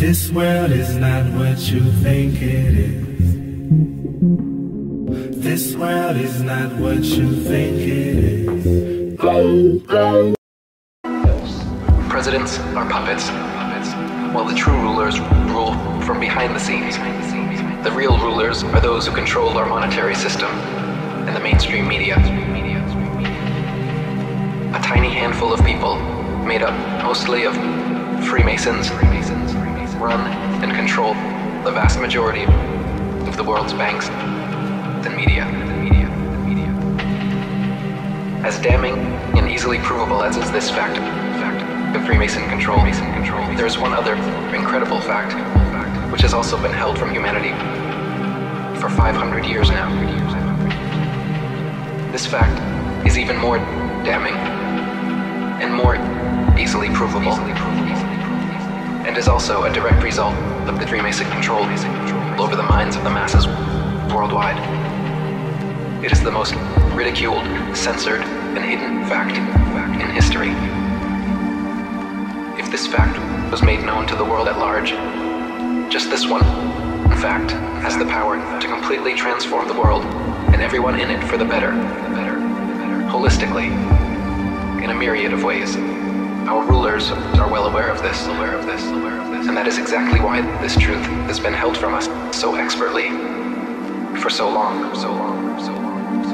This world is not what you think it is. This world is not what you think it is. Presidents are puppets, while the true rulers rule from behind the scenes. The real rulers are those who control our monetary system and the mainstream media. A tiny handful of people, made up mostly of Freemasons, run and control the vast majority of the world's banks and media. As damning and easily provable as is this fact of Freemason control, there is one other incredible fact, which has also been held from humanity for 500 years now. This fact is even more damning and more easily provable, and is also a direct result of the Freemason control over the minds of the masses worldwide. It is the most ridiculed, censored, and hidden fact in history. If this fact was made known to the world at large, just this one fact has the power to completely transform the world and everyone in it for the better, holistically, in a myriad of ways. Our rulers are well aware of this, and that is exactly why this truth has been held from us so expertly for so long.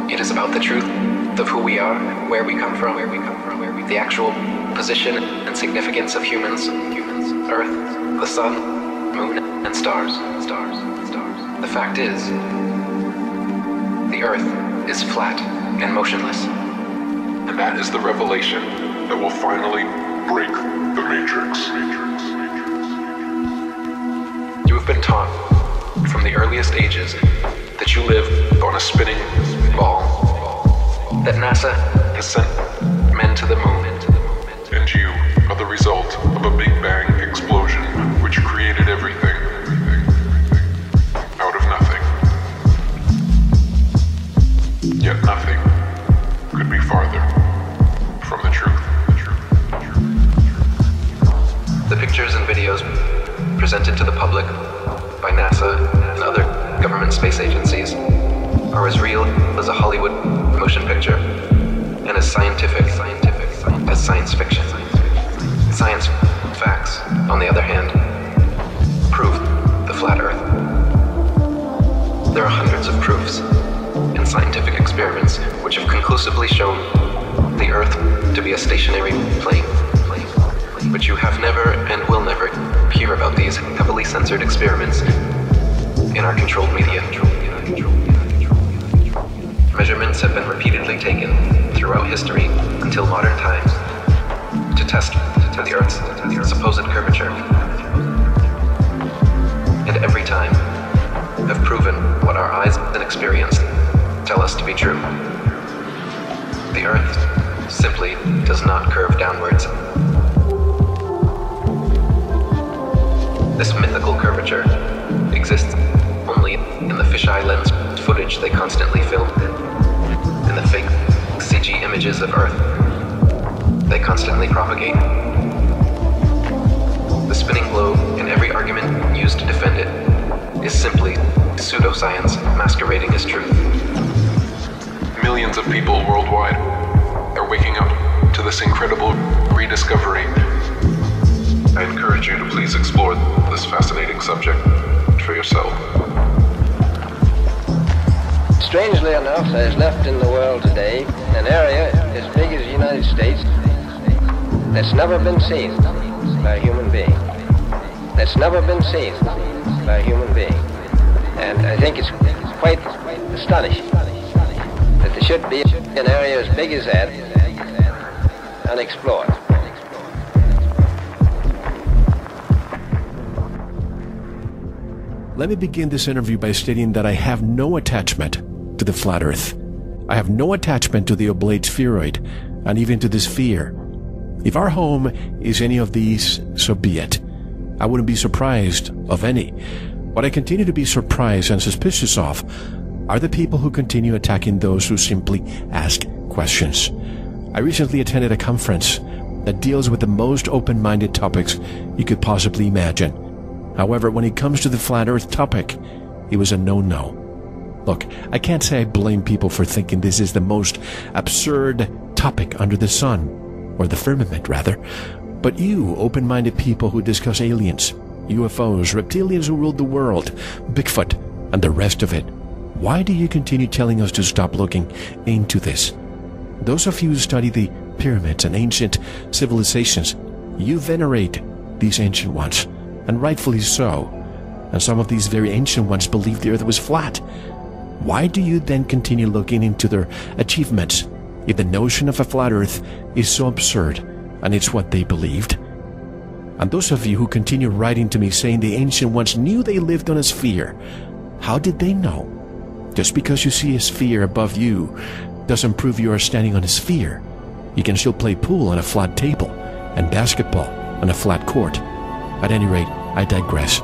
It is about the truth of who we are, where we come from, the actual position and significance of humans, Earth, the sun, moon, and stars. The fact is, the Earth is flat and motionless. And that is the revelation that will finally break the Matrix. You have been taught from the earliest ages that you live on a spinning ball, that NASA has sent men to the moon, and you are the result of a Big Bang explosion which created everything out of nothing. Yet nothing could be farther from the truth. The pictures and videos presented to the public by NASA and other government space agencies are as real as a Hollywood motion picture and as scientific as science fiction. Science facts, on the other hand, prove the flat Earth. There are hundreds of proofs and scientific experiments which have conclusively shown the Earth to be a stationary plane. But you have never and will never hear about these heavily censored experiments in our controlled media. Measurements have been repeatedly taken throughout history until modern times to test the Earth's supposed curvature. And every time have proven what our eyes and experience tell us to be true. The Earth simply does not curve downwards. This mythical curvature exists only in the fisheye lens footage they constantly film, and the fake CG images of Earth they constantly propagate. The spinning globe and every argument used to defend it is simply pseudoscience masquerading as truth. Millions of people worldwide are waking up to this incredible rediscovery. I encourage you to please explore this fascinating subject for yourself. Strangely enough, there's left in the world today an area as big as the United States that's never been seen by a human being. That's never been seen by a human being. And I think it's quite astonishing that there should be an area as big as that unexplored. Let me begin this interview by stating that I have no attachment to the flat Earth. I have no attachment to the oblate spheroid, and even to this sphere. If our home is any of these, so be it. I wouldn't be surprised of any. What I continue to be surprised and suspicious of are the people who continue attacking those who simply ask questions. I recently attended a conference that deals with the most open-minded topics you could possibly imagine. However, when it comes to the flat earth topic, it was a no-no. Look, I can't say I blame people for thinking this is the most absurd topic under the sun, or the firmament rather, but you open-minded people who discuss aliens, UFOs, reptilians who ruled the world, Bigfoot, and the rest of it, why do you continue telling us to stop looking into this? Those of you who study the pyramids and ancient civilizations, you venerate these ancient ones, and rightfully so. And some of these very ancient ones believed the earth was flat. Why do you then continue looking into their achievements if the notion of a flat earth is so absurd and it's what they believed? And those of you who continue writing to me saying the ancient ones knew they lived on a sphere, how did they know? Just because you see a sphere above you doesn't prove you are standing on a sphere. You can still play pool on a flat table and basketball on a flat court. At any rate, I digress.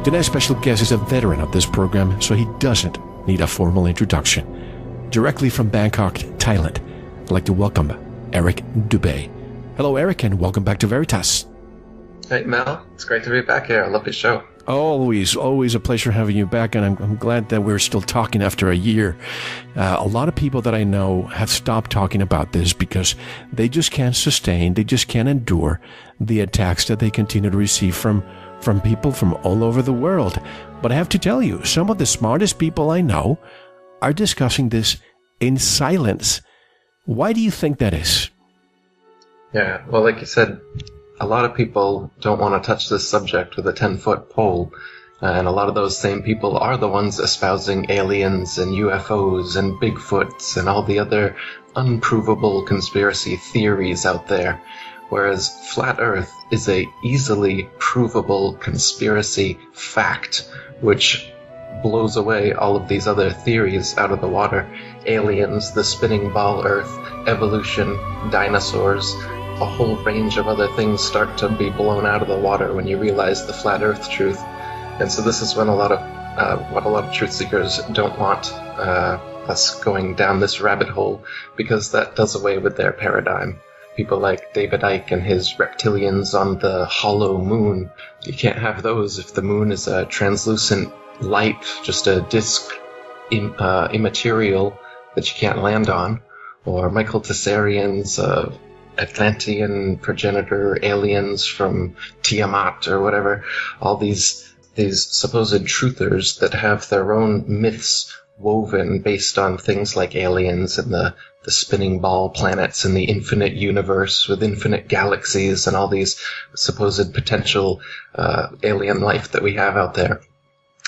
Tonight's special guest is a veteran of this program, so he doesn't need a formal introduction. Directly from Bangkok, Thailand, I'd like to welcome Eric Dubay. Hello, Eric, and welcome back to Veritas. Hey, Mel. It's great to be back here. I love your show. Always a pleasure having you back, and I'm glad that we're still talking after a year. A lot of people that I know have stopped talking about this because they just can't sustain, they just can't endure the attacks that they continue to receive from people from all over the world. But I have to tell you, some of the smartest people I know are discussing this in silence. Why do you think that is? Yeah, well, like you said, a lot of people don't want to touch this subject with a 10-foot pole, and a lot of those same people are the ones espousing aliens and UFOs and Bigfoots and all the other unprovable conspiracy theories out there, whereas flat Earth is a easily provable conspiracy fact, which blows away all of these other theories out of the water. Aliens, the spinning ball Earth, evolution, dinosaurs, a whole range of other things start to be blown out of the water when you realize the flat Earth truth. And so this is when what a lot of truth seekers don't want us going down this rabbit hole, because that does away with their paradigm. People like David Icke and his reptilians on the hollow moon. You can't have those if the moon is a translucent light, just a disk, immaterial that you can't land on. Or Michael Tessarian's Atlantean progenitor aliens from Tiamat or whatever, all these supposed truthers that have their own myths woven based on things like aliens and the spinning ball planets and the infinite universe with infinite galaxies and all these supposed potential alien life that we have out there.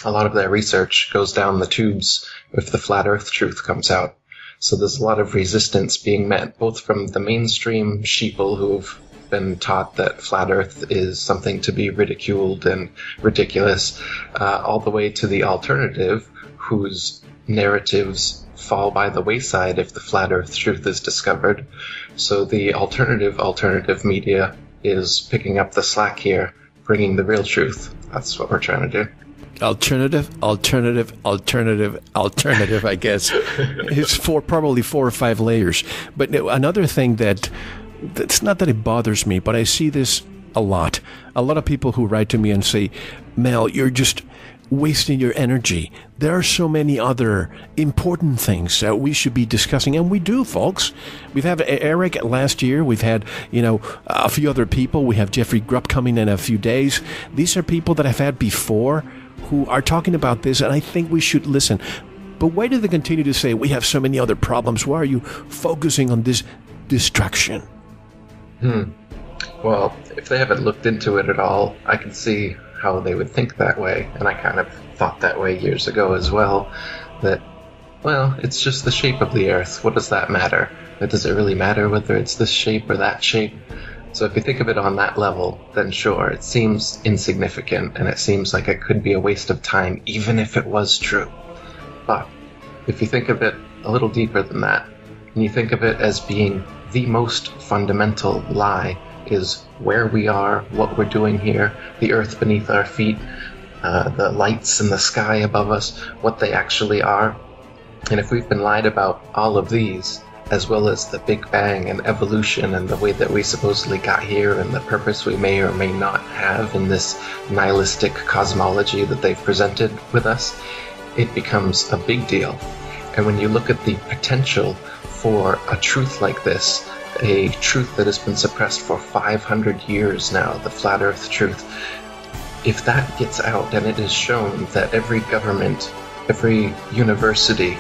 A lot of their research goes down the tubes if the flat Earth truth comes out. So there's a lot of resistance being met, both from the mainstream sheeple who've been taught that flat Earth is something to be ridiculed and ridiculous, all the way to the alternative, whose narratives fall by the wayside if the flat Earth truth is discovered. So the alternative media is picking up the slack here, bringing the real truth. That's what we're trying to do. Alternative, I guess. It's probably 4 or 5 layers. But another thing that's not that it bothers me, but I see this a lot. A lot of people who write to me and say, Mel, you're just wasting your energy. There are so many other important things that we should be discussing, and we do, folks. We've had Eric last year. We've had, a few other people. We have Jeffrey Grupp coming in a few days. These are people that I've had before who are talking about this, and I think we should listen. But why do they continue to say we have so many other problems? Why are you focusing on this distraction? Well, if they haven't looked into it at all, I can see how they would think that way, and I kind of thought that way years ago as well, that, well, it's just the shape of the Earth. What does that matter? Does it really matter whether it's this shape or that shape? So if you think of it on that level, then sure, it seems insignificant, and it seems like it could be a waste of time, even if it was true. But if you think of it a little deeper than that, and you think of it as being the most fundamental lie, is where we are, what we're doing here, the earth beneath our feet, the lights in the sky above us, what they actually are. And if we've been lied about all of these, as well as the Big Bang and evolution and the way that we supposedly got here and the purpose we may or may not have in this nihilistic cosmology that they've presented with us, it becomes a big deal. And when you look at the potential for a truth like this, a truth that has been suppressed for 500 years now, the flat earth truth, if that gets out and it is shown that every government, every university,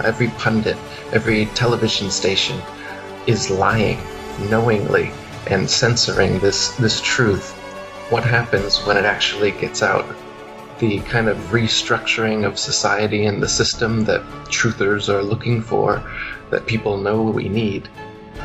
every pundit, every television station is lying knowingly and censoring this truth, what happens when it actually gets out? The kind of restructuring of society and the system that truthers are looking for, that people know we need,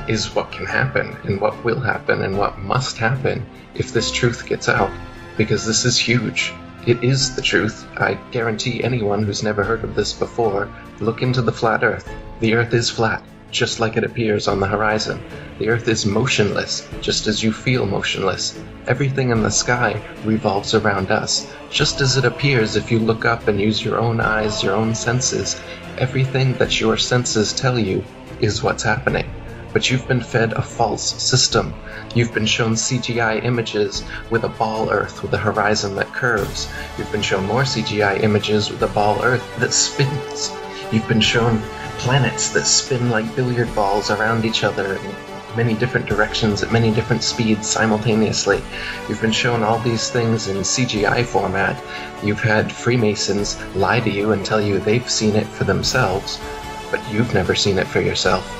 is what can happen and what will happen and what must happen if this truth gets out. Because this is huge. It is the truth. I guarantee anyone who's never heard of this before, look into the flat earth. The earth is flat, just like it appears on the horizon. The earth is motionless, just as you feel motionless. Everything in the sky revolves around us, just as it appears if you look up and use your own eyes, your own senses. Everything that your senses tell you is what's happening. But you've been fed a false system. You've been shown CGI images with a ball earth with a horizon that curves. You've been shown more CGI images with a ball earth that spins. You've been shown planets that spin like billiard balls around each other in many different directions at many different speeds simultaneously. You've been shown all these things in CGI format. You've had Freemasons lie to you and tell you they've seen it for themselves, but you've never seen it for yourself.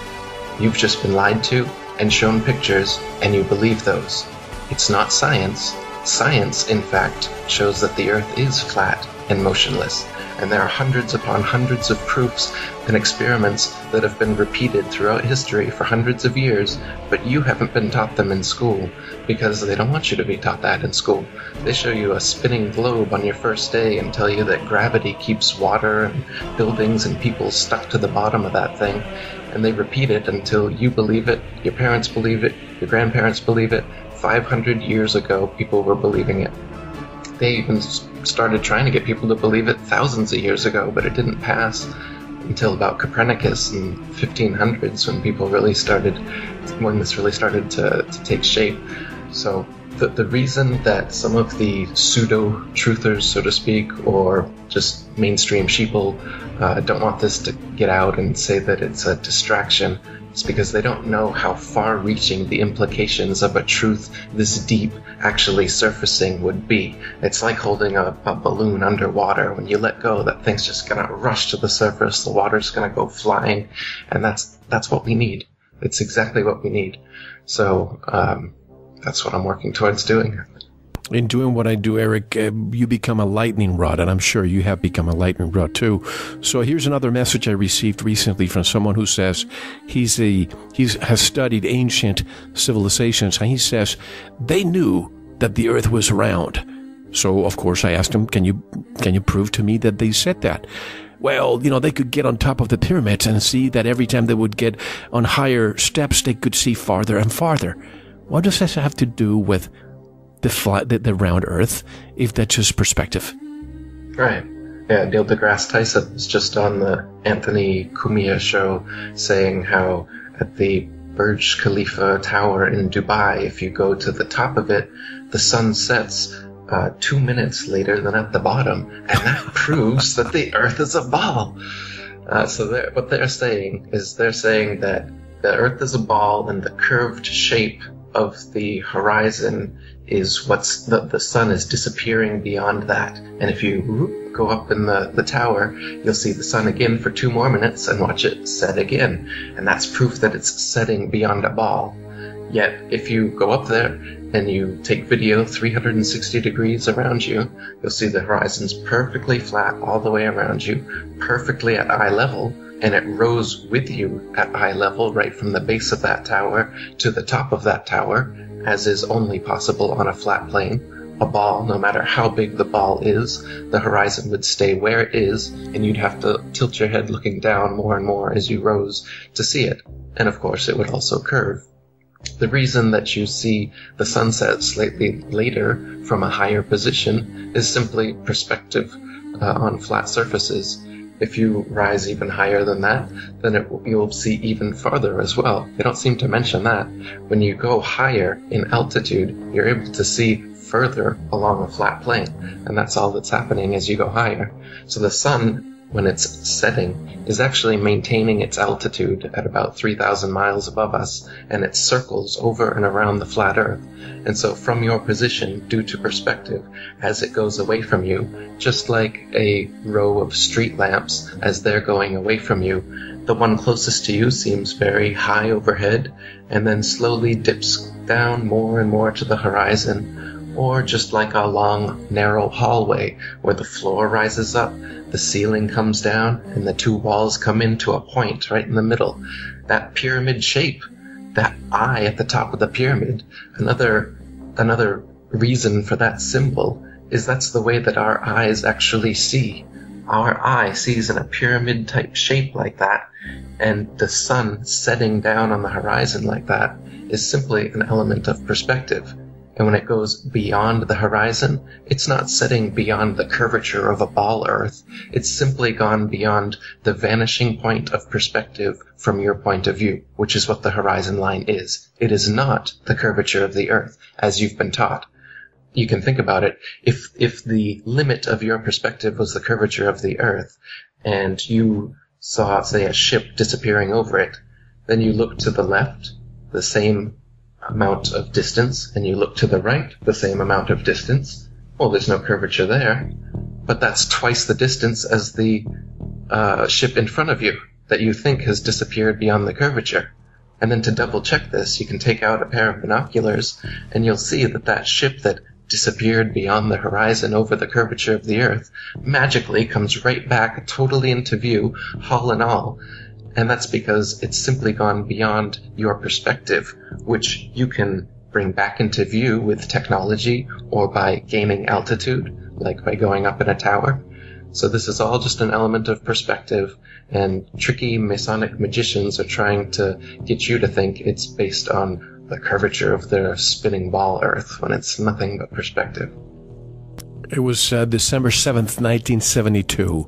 You've just been lied to and shown pictures, and you believe those. It's not science. Science, in fact, shows that the Earth is flat and motionless, and there are hundreds upon hundreds of proofs and experiments that have been repeated throughout history for hundreds of years, but you haven't been taught them in school, because they don't want you to be taught that in school. They show you a spinning globe on your first day and tell you that gravity keeps water and buildings and people stuck to the bottom of that thing, and they repeat it until you believe it, your parents believe it, your grandparents believe it. 500 years ago, people were believing it. They even started trying to get people to believe it thousands of years ago, but it didn't pass until about Copernicus in 1500s when this really started to take shape. So the reason that some of the pseudo-truthers, so to speak, or just mainstream sheeple don't want this to get out and say that it's a distraction, is because they don't know how far-reaching the implications of a truth this deep actually surfacing would be. It's like holding a balloon underwater. When you let go, that thing's just gonna rush to the surface, the water's gonna go flying, and that's what we need. It's exactly what we need. So that's what I'm working towards doing. In doing what I do, Eric, you become a lightning rod, and I'm sure you have become a lightning rod too. So here's another message I received recently from someone who says he has studied ancient civilizations, and he says they knew that the Earth was round. So of course I asked him, can you prove to me that they said that? Well, they could get on top of the pyramids and see that every time they would get on higher steps, they could see farther and farther. What does this have to do with the round Earth, if that's just perspective? Right. Yeah, Neil deGrasse Tyson was just on the Anthony Cumia show saying how at the Burj Khalifa Tower in Dubai, if you go to the top of it, the sun sets 2 minutes later than at the bottom, and that proves that the Earth is a ball. So what they're saying that the Earth is a ball, and the curved shape of the horizon is the sun is disappearing beyond that. And if you go up in the tower, you'll see the sun again for 2 more minutes and watch it set again. And that's proof that it's setting beyond a ball. Yet, if you go up there and you take video 360 degrees around you, you'll see the horizon's perfectly flat all the way around you, perfectly at eye level, and it rose with you at eye level right from the base of that tower to the top of that tower, as is only possible on a flat plane. A ball, no matter how big the ball is, the horizon would stay where it is, and you'd have to tilt your head looking down more and more as you rose to see it. And of course, it would also curve. The reason that you see the sunset slightly later from a higher position is simply perspective on flat surfaces. If you rise even higher than that, then you'll see even farther as well. They don't seem to mention that. When you go higher in altitude, you're able to see further along a flat plane, and that's all that's happening as you go higher. So the sun, when it's setting, is actually maintaining its altitude at about 3,000 miles above us, and it circles over and around the flat Earth. And so from your position, due to perspective, as it goes away from you, just like a row of street lamps, as they're going away from you, the one closest to you seems very high overhead, and then slowly dips down more and more to the horizon, or just like a long, narrow hallway where the floor rises up, the ceiling comes down, and the two walls come into a point right in the middle. That pyramid shape, that eye at the top of the pyramid, another reason for that symbol is that's the way that our eyes actually see. Our eye sees in a pyramid-type shape like that, and the sun setting down on the horizon like that is simply an element of perspective. And when it goes beyond the horizon, it's not setting beyond the curvature of a ball Earth. It's simply gone beyond the vanishing point of perspective from your point of view, which is what the horizon line is. It is not the curvature of the Earth, as you've been taught. You can think about it. If the limit of your perspective was the curvature of the Earth, and you saw, say, a ship disappearing over it, then you look to the left, the same amount of distance, and you look to the right, the same amount of distance. Well, there's no curvature there, but that's twice the distance as the ship in front of you that you think has disappeared beyond the curvature. And then to double check this, you can take out a pair of binoculars, and you'll see that that ship that disappeared beyond the horizon over the curvature of the Earth magically comes right back totally into view, hull and all. And that's because it's simply gone beyond your perspective, which you can bring back into view with technology or by gaining altitude, like by going up in a tower. So this is all just an element of perspective, and tricky Masonic magicians are trying to get you to think it's based on the curvature of the spinning ball Earth, when it's nothing but perspective. It was December 7th, 1972,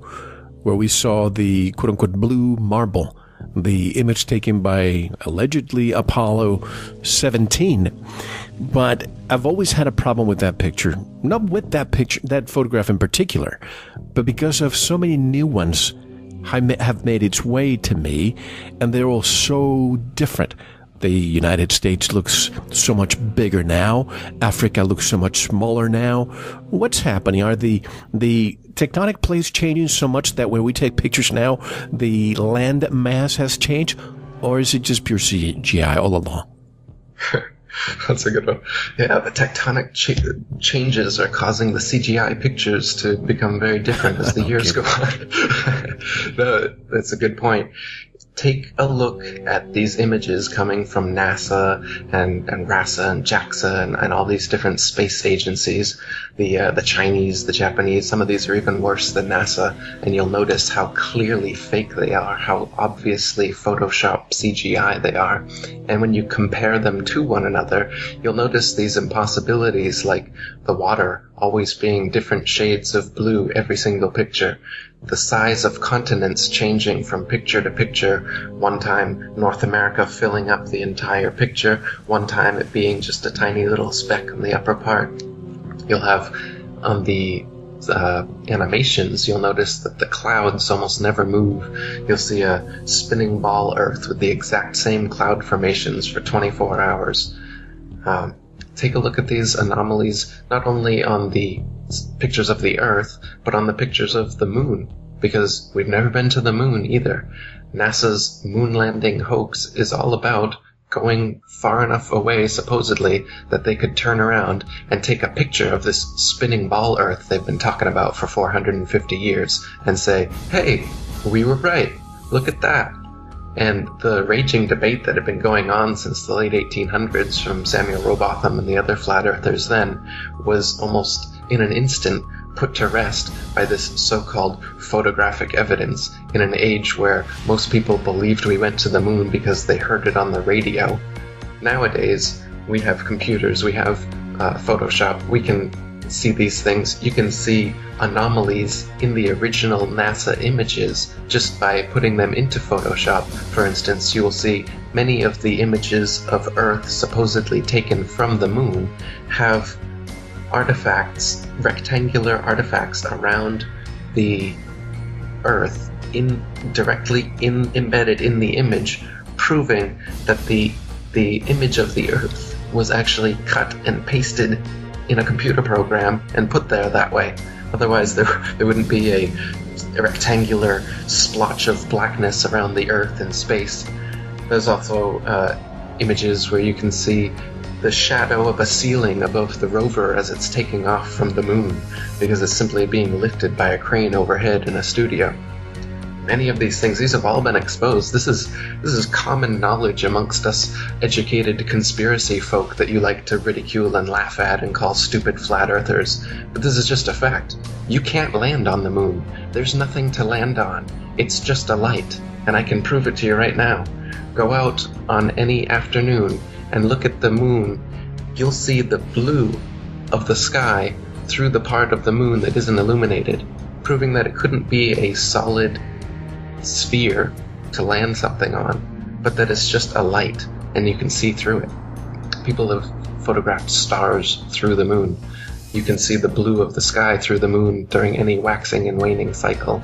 where we saw the quote-unquote blue marble, the image taken by allegedly Apollo 17. But I've always had a problem with that picture. Not with that picture, that photograph in particular, but because of so many new ones have made its way to me, and they're all so different. The United States looks so much bigger now. Africa looks so much smaller now. What's happening? Are the tectonic plates changing so much that when we take pictures now, the land mass has changed? Or is it just pure CGI all along? That's a good one. Yeah, the tectonic changes are causing the CGI pictures to become very different as the years go on. That's a good point. Take a look at these images coming from NASA and RASA and JAXA and all these different space agencies, the Chinese, the Japanese. Some of these are even worse than NASA, and you'll notice how clearly fake they are, how obviously Photoshop CGI they are. And when you compare them to one another, you'll notice these impossibilities, like the water always being different shades of blue every single picture. The size of continents changing from picture to picture, one time North America filling up the entire picture, one time it being just a tiny little speck on the upper part. You'll have on the animations, you'll notice that the clouds almost never move. You'll see a spinning ball Earth with the exact same cloud formations for 24 hours. Take a look at these anomalies, not only on the pictures of the Earth, but on the pictures of the moon, because we've never been to the moon either. NASA's moon landing hoax is all about going far enough away, supposedly, that they could turn around and take a picture of this spinning ball Earth they've been talking about for 450 years and say, hey, we were right, look at that. And the raging debate that had been going on since the late 1800s from Samuel Rowbotham and the other flat earthers then was almost in an instant put to rest by this so-called photographic evidence in an age where most people believed we went to the moon because they heard it on the radio. Nowadays, we have computers, we have Photoshop, we can see these things. You can see anomalies in the original NASA images just by putting them into Photoshop. For instance, you will see many of the images of Earth supposedly taken from the moon have artifacts, rectangular artifacts around the Earth directly embedded in the image, proving that the image of the Earth was actually cut and pasted in a computer program and put there that way. Otherwise there wouldn't be a rectangular splotch of blackness around the Earth in space. There's also images where you can see the shadow of a ceiling above the rover as it's taking off from the moon, because it's simply being lifted by a crane overhead in a studio. Many of these things, these have all been exposed. This is common knowledge amongst us educated conspiracy folk that you like to ridicule and laugh at and call stupid flat earthers. But this is just a fact. You can't land on the moon. There's nothing to land on. It's just a light, and I can prove it to you right now. Go out on any afternoon and look at the moon. You'll see the blue of the sky through the part of the moon that isn't illuminated, proving that it couldn't be a solid sphere to land something on, but that it's just a light and you can see through it. People have photographed stars through the moon. You can see the blue of the sky through the moon during any waxing and waning cycle.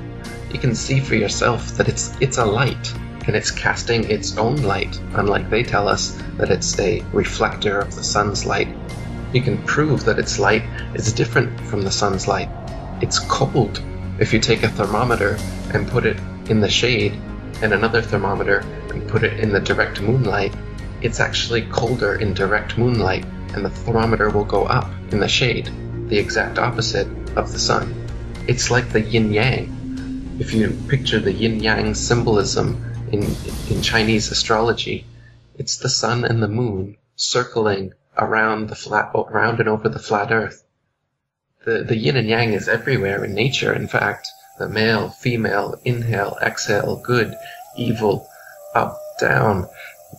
You can see for yourself that it's a light, and it's casting its own light, unlike they tell us that it's a reflector of the sun's light. You can prove that its light is different from the sun's light. It's cold. If you take a thermometer and put it in the shade, and another thermometer and put it in the direct moonlight, it's actually colder in direct moonlight, and the thermometer will go up in the shade, the exact opposite of the sun. It's like the yin-yang. If you picture the yin-yang symbolism in Chinese astrology, it's the sun and the moon circling around and over the flat earth. The yin and yang is everywhere in nature. In fact, the male, female, inhale, exhale, good, evil, up, down.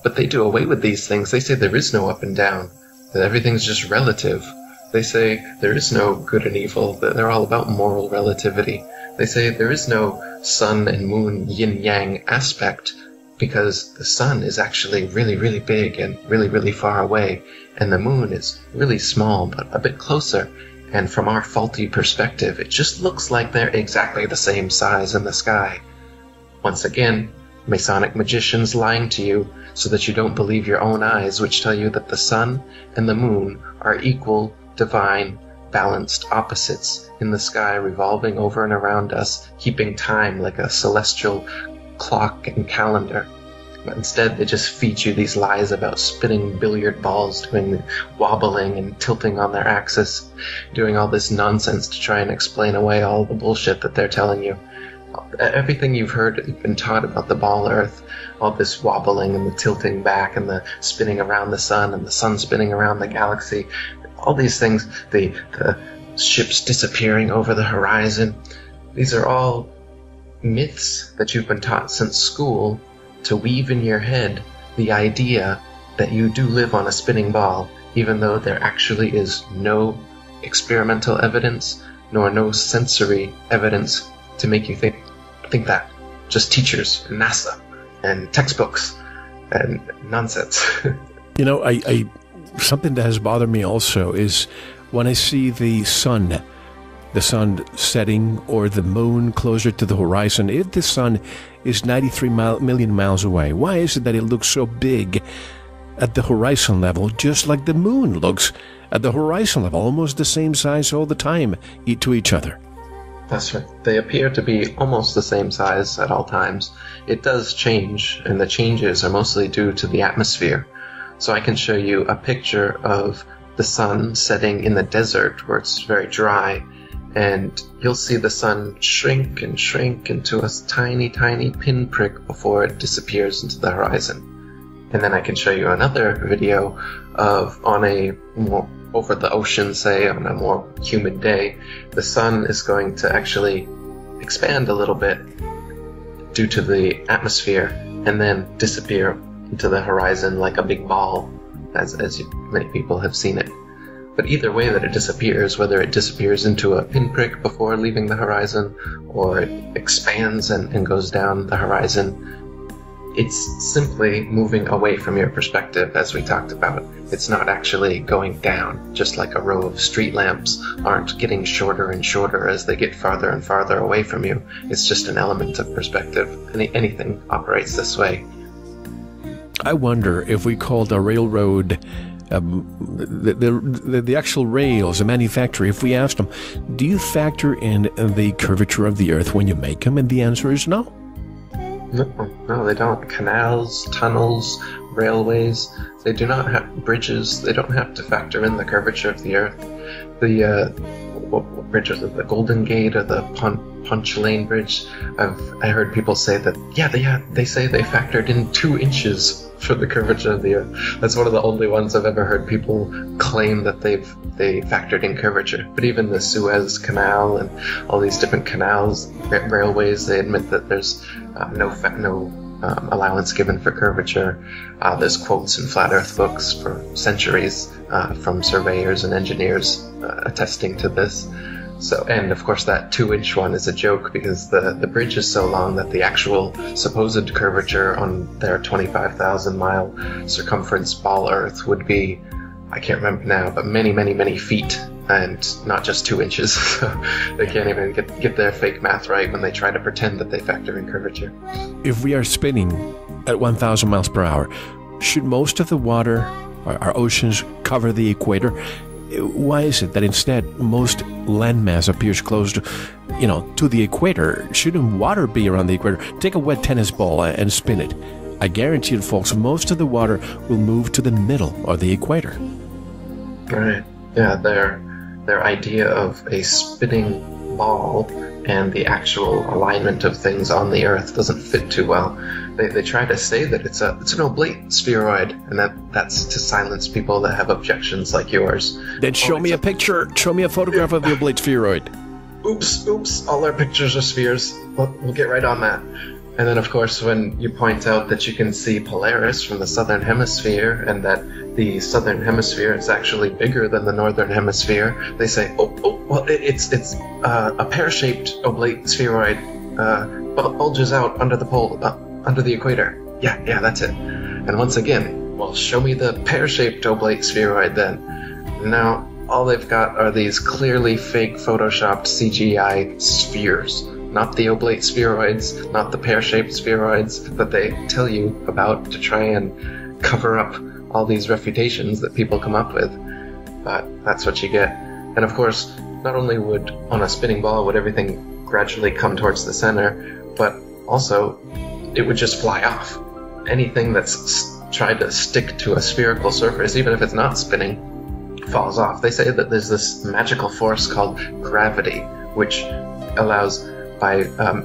But they do away with these things. They say there is no up and down, that everything's just relative. They say there is no good and evil, that they're all about moral relativity. They say there is no sun and moon yin-yang aspect, because the sun is actually really, really big and really, really far away, and the moon is really small but a bit closer. And from our faulty perspective, it just looks like they're exactly the same size in the sky. Once again, Masonic magicians lying to you so that you don't believe your own eyes, which tell you that the sun and the moon are equal, divine, balanced opposites in the sky, revolving over and around us, keeping time like a celestial clock and calendar. But instead they just feed you these lies about spinning billiard balls, doing wobbling and tilting on their axis, doing all this nonsense to try and explain away all the bullshit that they're telling you. Everything you've heard, been taught about the ball Earth, all this wobbling and the tilting back and the spinning around the sun and the sun spinning around the galaxy, all these things, the ships disappearing over the horizon, these are all myths that you've been taught since school to weave in your head the idea that you do live on a spinning ball, even though there actually is no experimental evidence nor no sensory evidence to make you think that. Just teachers and NASA and textbooks and nonsense. You know, I something that has bothered me also is when I see the sun setting or the moon closer to the horizon. If the sun is 93 million miles away, why is it that it looks so big at the horizon level, just like the moon looks at the horizon level, almost the same size all the time to each other? That's right. They appear to be almost the same size at all times. It does change, and the changes are mostly due to the atmosphere. So I can show you a picture of the sun setting in the desert where it's very dry, and you'll see the sun shrink and shrink into a tiny, tiny pinprick before it disappears into the horizon. And then I can show you another video of over the ocean, say, on a more humid day, the sun is going to actually expand a little bit due to the atmosphere and then disappear into the horizon like a big ball, as many people have seen it. But either way that it disappears, whether it disappears into a pinprick before leaving the horizon, or it expands and goes down the horizon, it's simply moving away from your perspective, as we talked about. It's not actually going down, just like a row of street lamps aren't getting shorter and shorter as they get farther and farther away from you. It's just an element of perspective. Anything operates this way. I wonder if we called a railroad the actual rails, the manufacturer, if we asked them, do you factor in the curvature of the earth when you make them? And the answer is no. No, they don't. Canals, tunnels, railways, they do not have bridges. They don't have to factor in the curvature of the earth. What bridge is it? The Golden Gate or the Punch Lane Bridge? I heard people say that, they say they factored in 2 inches for the curvature of the earth. That's one of the only ones I've ever heard people claim that they factored in curvature. But even the Suez Canal and all these different canals, railways, they admit that there's no allowance given for curvature. There's quotes in flat earth books for centuries from surveyors and engineers attesting to this. So, and of course that 2-inch one is a joke because the bridge is so long that the actual supposed curvature on their 25,000 mile circumference ball Earth would be, I can't remember now, but many, many, many feet, and not just 2 inches. So they can't even get their fake math right when they try to pretend that they factor in curvature. If we are spinning at 1,000 miles per hour, should most of the water, our oceans, cover the equator? Why is it that instead most landmass appears close to the equator? Shouldn't water be around the equator? Take a wet tennis ball and spin it. I guarantee you, folks, most of the water will move to the middle or the equator. Right. Yeah, their idea of a spinning ball and the actual alignment of things on the Earth doesn't fit too well. They try to say that it's an oblate spheroid, and that's to silence people that have objections like yours. Then show me a picture. Show me a photograph of the oblate spheroid. Oops, all our pictures are spheres. We'll get right on that. And then, of course, when you point out that you can see Polaris from the southern hemisphere and that the southern hemisphere is actually bigger than the northern hemisphere, they say, well, it's a pear-shaped oblate spheroid bulges out under the pole, under the equator. Yeah, that's it. And once again, well, show me the pear-shaped oblate spheroid then. Now, all they've got are these clearly fake photoshopped CGI spheres. Not the oblate spheroids, not the pear-shaped spheroids that they tell you about to try and cover up all these refutations that people come up with. But that's what you get. And of course, not only would, on a spinning ball, would everything gradually come towards the center, but also it would just fly off. Anything that's tried to stick to a spherical surface, even if it's not spinning, falls off. They say that there's this magical force called gravity, which allows by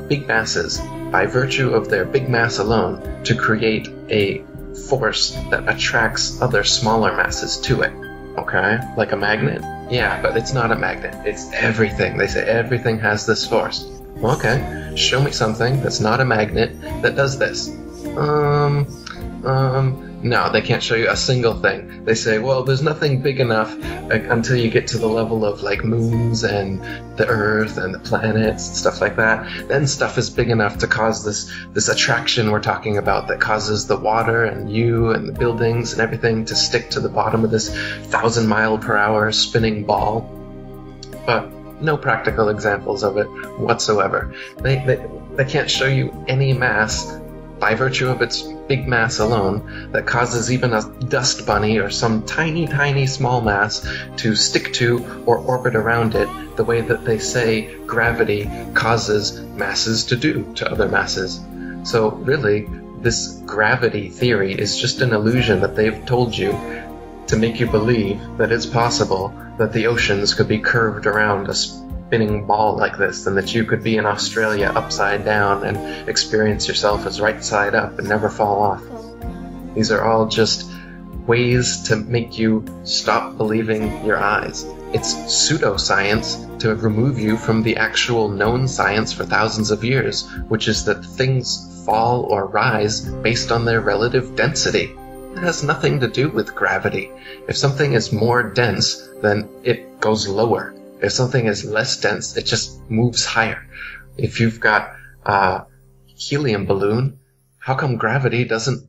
big masses, by virtue of their big mass alone, to create a force that attracts other smaller masses to it. Okay? Like a magnet? Yeah, but it's not a magnet. It's everything. They say everything has this force. Well, okay, show me something that's not a magnet that does this. No, they can't show you a single thing. They say, well, there's nothing big enough until you get to the level of like moons and the Earth and the planets and stuff like that. Then stuff is big enough to cause this attraction we're talking about that causes the water and you and the buildings and everything to stick to the bottom of this 1,000-mile-per-hour spinning ball. But no practical examples of it whatsoever. They can't show you any mass by virtue of its big mass alone that causes even a dust bunny or some tiny, tiny small mass to stick to or orbit around it the way that they say gravity causes masses to do to other masses. So really, this gravity theory is just an illusion that they've told you to make you believe that it's possible that the oceans could be curved around a spinning ball like this, and that you could be in Australia upside down and experience yourself as right side up and never fall off. These are all just ways to make you stop believing your eyes. It's pseudoscience to remove you from the actual known science for thousands of years, which is that things fall or rise based on their relative density. It has nothing to do with gravity. If something is more dense, then it goes lower. If something is less dense, it just moves higher. If you've got a helium balloon, how come gravity doesn't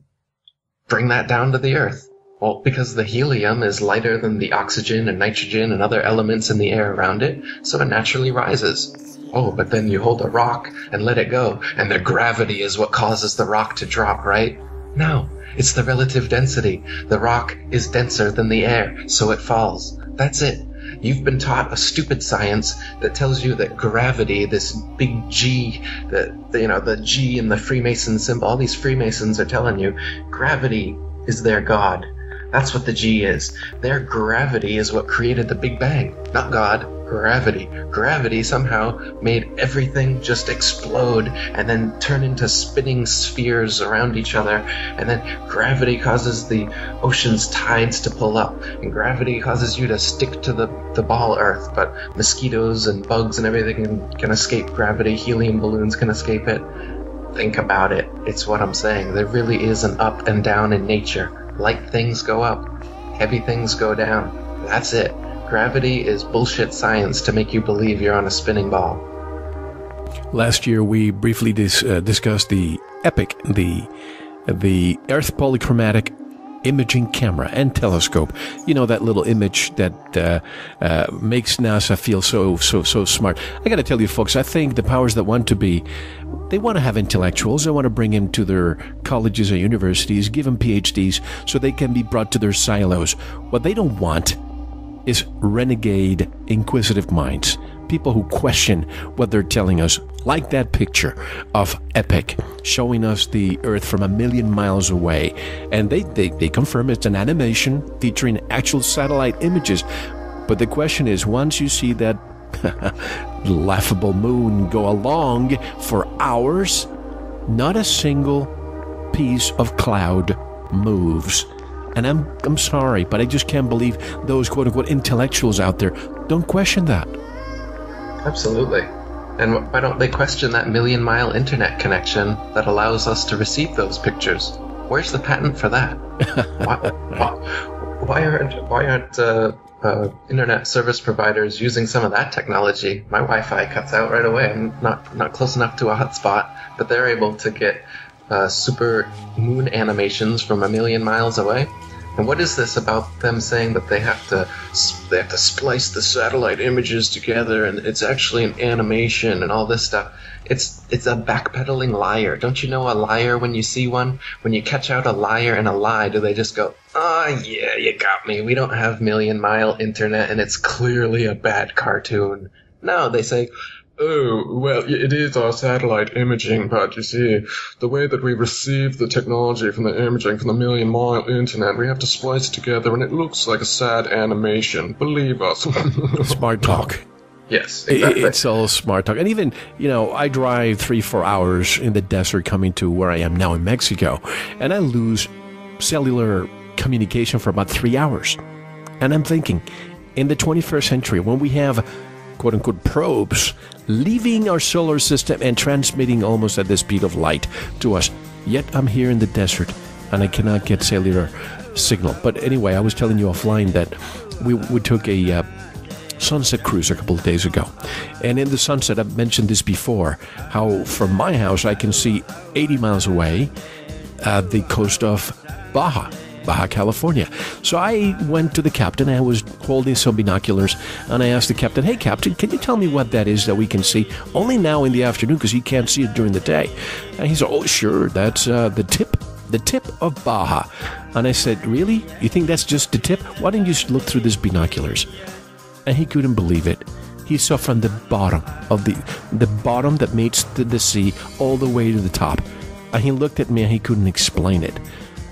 bring that down to the Earth? Well, because the helium is lighter than the oxygen and nitrogen and other elements in the air around it, so it naturally rises. Oh, but then you hold a rock and let it go, and the gravity is what causes the rock to drop, right? No, it's the relative density. The rock is denser than the air, so it falls. That's it. You've been taught a stupid science that tells you that gravity, this big G, the G in the Freemason symbol, all these Freemasons are telling you, gravity is their God. That's what the G is. Their gravity is what created the Big Bang. Not God, gravity. Gravity somehow made everything just explode and then turn into spinning spheres around each other. And then gravity causes the ocean's tides to pull up. And gravity causes you to stick to the ball Earth. But mosquitoes and bugs and everything can escape gravity. Helium balloons can escape it. Think about it. It's what I'm saying. There really is an up and down in nature. Light things go up, heavy things go down. That's it. Gravity is bullshit science to make you believe you're on a spinning ball. Last year, we briefly discussed the EPIC, the Earth Polychromatic Imaging Camera and Telescope. You know, that little image that makes NASA feel so smart. I got to tell you, folks, I think the powers that want to be, they want to have intellectuals. They want to bring them to their colleges or universities, give them PhDs so they can be brought to their silos. What they don't want is renegade, inquisitive minds. People who question what they're telling us, like that picture of EPIC showing us the Earth from 1,000,000 miles away. And they confirm it's an animation featuring actual satellite images. But the question is, once you see that laughable moon go along for hours, not a single piece of cloud moves. And I'm sorry, but I just can't believe those quote-unquote intellectuals out there don't question that. Absolutely. And why don't they question that 1,000,000-mile internet connection that allows us to receive those pictures? Where's the patent for that? Why aren't internet service providers using some of that technology? My Wi-Fi cuts out right away. I'm not close enough to a hotspot, but they're able to get super moon animations from 1,000,000 miles away. And what is this about them saying that they have to splice the satellite images together and it's actually an animation and all this stuff? It's a backpedaling liar. Don't you know a liar when you see one? When you catch out a liar and a lie, do they just go, "Oh yeah, you got me. We don't have 1,000,000-mile internet and it's clearly a bad cartoon." No, they say, "Oh, well, it is our satellite imaging, but you see, the way that we receive the technology from the imaging from the 1,000,000-mile internet, we have to splice it together, and it looks like a sad animation. Believe us." Smart talk. Yes, exactly. It's all smart talk. And even, I drive 3-4 hours in the desert coming to where I am now in Mexico, and I lose cellular communication for about 3 hours. And I'm thinking, in the 21st century, when we have quote-unquote probes leaving our solar system and transmitting almost at the speed of light to us, yet I'm here in the desert and I cannot get cellular signal. But anyway, I was telling you offline that we took a sunset cruise a couple of days ago, and in the sunset, I've mentioned this before, how from my house I can see 80 miles away the coast of Baja California. So I went to the captain. I was holding some binoculars, and I asked the captain, "Hey, Captain, can you tell me what that is that we can see only now in the afternoon because you can't see it during the day?" And he said, "Oh, sure, that's the tip of Baja." And I said, "Really? You think that's just the tip? Why don't you just look through these binoculars?" And he couldn't believe it. He saw from the bottom of the bottom that meets the sea all the way to the top. And he looked at me and he couldn't explain it.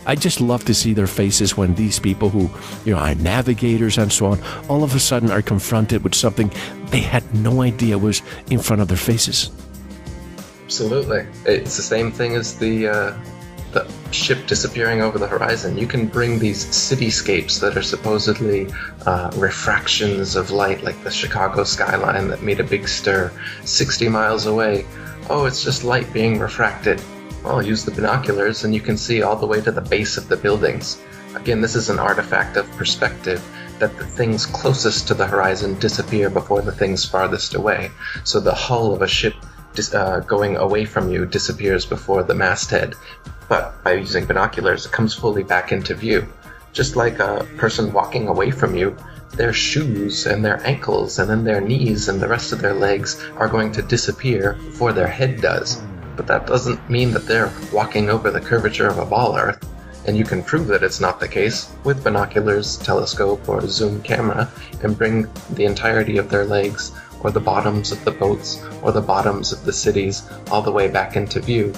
I just love to see their faces when these people who, are navigators and so on, all of a sudden are confronted with something they had no idea was in front of their faces. Absolutely. It's the same thing as the ship disappearing over the horizon. You can bring these cityscapes that are supposedly refractions of light, like the Chicago skyline that made a big stir 60 miles away. Oh, it's just light being refracted. Well, use the binoculars and you can see all the way to the base of the buildings. Again, this is an artifact of perspective, that the things closest to the horizon disappear before the things farthest away. So the hull of a ship going away from you disappears before the masthead. But by using binoculars, it comes fully back into view. Just like a person walking away from you, their shoes and their ankles and then their knees and the rest of their legs are going to disappear before their head does. But that doesn't mean that they're walking over the curvature of a ball Earth. And you can prove that it's not the case with binoculars, telescope, or zoom camera, and bring the entirety of their legs, or the bottoms of the boats, or the bottoms of the cities, all the way back into view.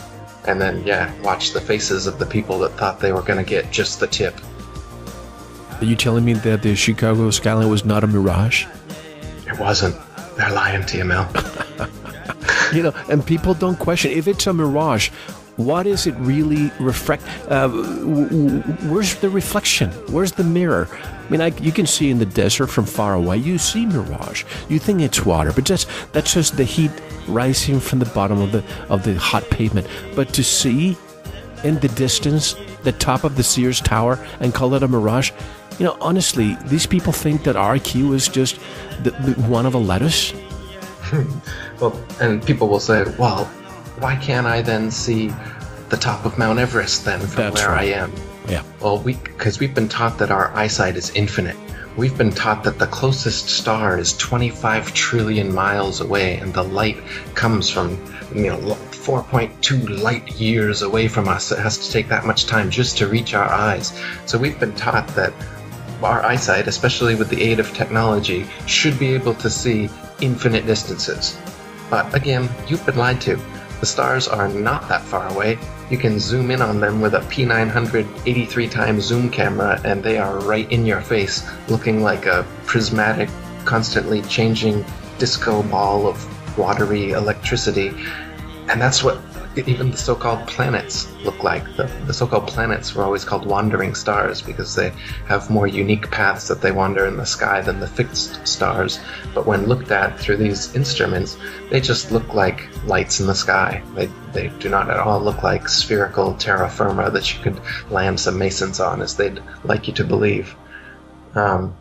And then, yeah, watch the faces of the people that thought they were going to get just the tip. Are you telling me that the Chicago skyline was not a mirage? It wasn't. They're lying to you, Mel. You know, and people don't question, if it's a mirage, what is it really reflect? Where's the reflection? Where's the mirror? I mean, you can see in the desert from far away. You see mirage. You think it's water, but that's just the heat rising from the bottom of the hot pavement. But to see in the distance the top of the Sears Tower and call it a mirage, you know, honestly, these people think that our IQ is just the one of a lettuce. Well, and people will say, well, why can't I then see the top of Mount Everest then from where I am? Yeah. Well, because we've been taught that our eyesight is infinite. We've been taught that the closest star is 25 trillion miles away, and the light comes from, 4.2 light years away from us. It has to take that much time just to reach our eyes. So we've been taught that our eyesight, especially with the aid of technology, should be able to see infinite distances. But again, you've been lied to. The stars are not that far away. You can zoom in on them with a P900 83 times zoom camera and they are right in your face, looking like a prismatic, constantly changing disco ball of watery electricity. And that's what even the so-called planets look like. The so-called planets were always called wandering stars because they have more unique paths that they wander in the sky than the fixed stars. But when looked at through these instruments, they just look like lights in the sky. They do not at all look like spherical terra firma that you could land some masons on, as they'd like you to believe. And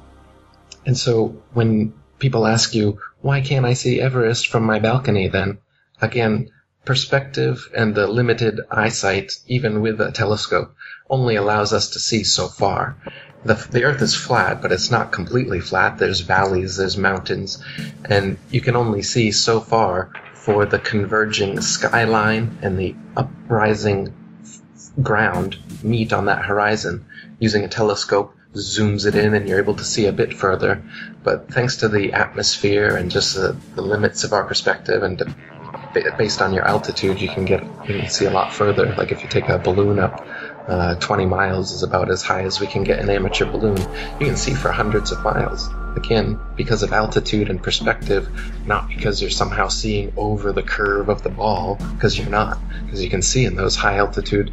so when people ask you, why can't I see Everest from my balcony then? Again, perspective and the limited eyesight, even with a telescope, only allows us to see so far. The Earth is flat, but it's not completely flat. There's valleys, there's mountains, and you can only see so far for the converging skyline and the uprising ground meet on that horizon. Using a telescope, zooms it in and you're able to see a bit further. But thanks to the atmosphere and just the limits of our perspective and based on your altitude, you can see a lot further. Like if you take a balloon up 20 miles is about as high as we can get an amateur balloon. You can see for hundreds of miles. Again, because of altitude and perspective, not because you're somehow seeing over the curve of the ball, because you're not. Because you can see in those high altitude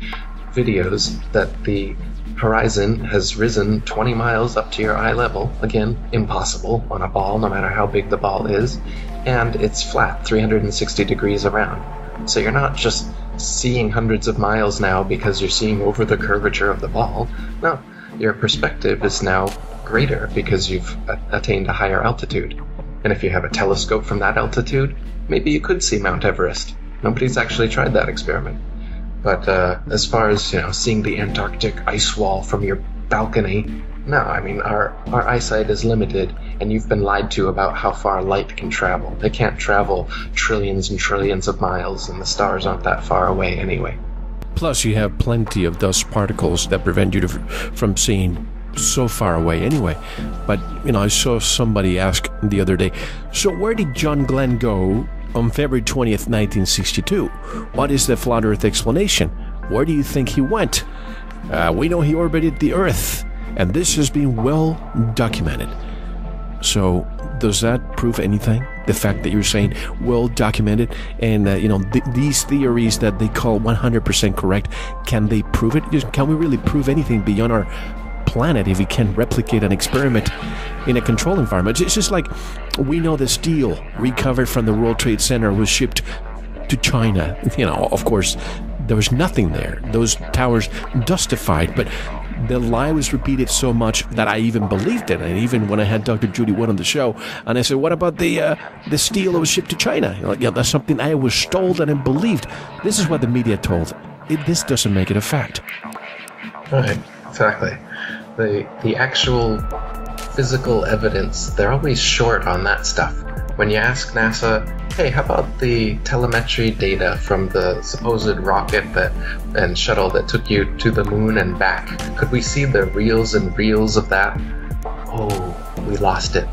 videos that the horizon has risen 20 miles up to your eye level. Again, impossible on a ball, no matter how big the ball is. And it's flat, 360 degrees around. So you're not just seeing hundreds of miles now because you're seeing over the curvature of the ball. No, your perspective is now greater because you've attained a higher altitude. And if you have a telescope from that altitude, maybe you could see Mount Everest. Nobody's actually tried that experiment. But as far as, seeing the Antarctic ice wall from your balcony, no, I mean, our eyesight is limited, and you've been lied to about how far light can travel. It can't travel trillions and trillions of miles, and the stars aren't that far away anyway. Plus, you have plenty of dust particles that prevent you from seeing so far away anyway. But, I saw somebody ask the other day, so where did John Glenn go on February 20th, 1962? What is the flat Earth explanation? Where do you think he went? We know he orbited the Earth, and this has been well documented. So, does that prove anything? The fact that you're saying well documented, and these theories that they call 100% correct, can they prove it? Can we really prove anything beyond our planet if we can replicate an experiment in a controlled environment? It's just like we know the steel recovered from the World Trade Center was shipped to China. Of course, there was nothing there. Those towers dustified, but the lie was repeated so much that I even believed it. And even when I had Dr. Judy Wood on the show, and I said, what about the steel that was shipped to China? Like, yeah, that's something I was told and believed. This is what the media told. This doesn't make it a fact. Right, exactly. The actual physical evidence, they're always short on that stuff. When you ask NASA, hey, how about the telemetry data from the supposed rocket and shuttle that took you to the moon and back? Could we see the reels and reels of that? Oh, we lost it.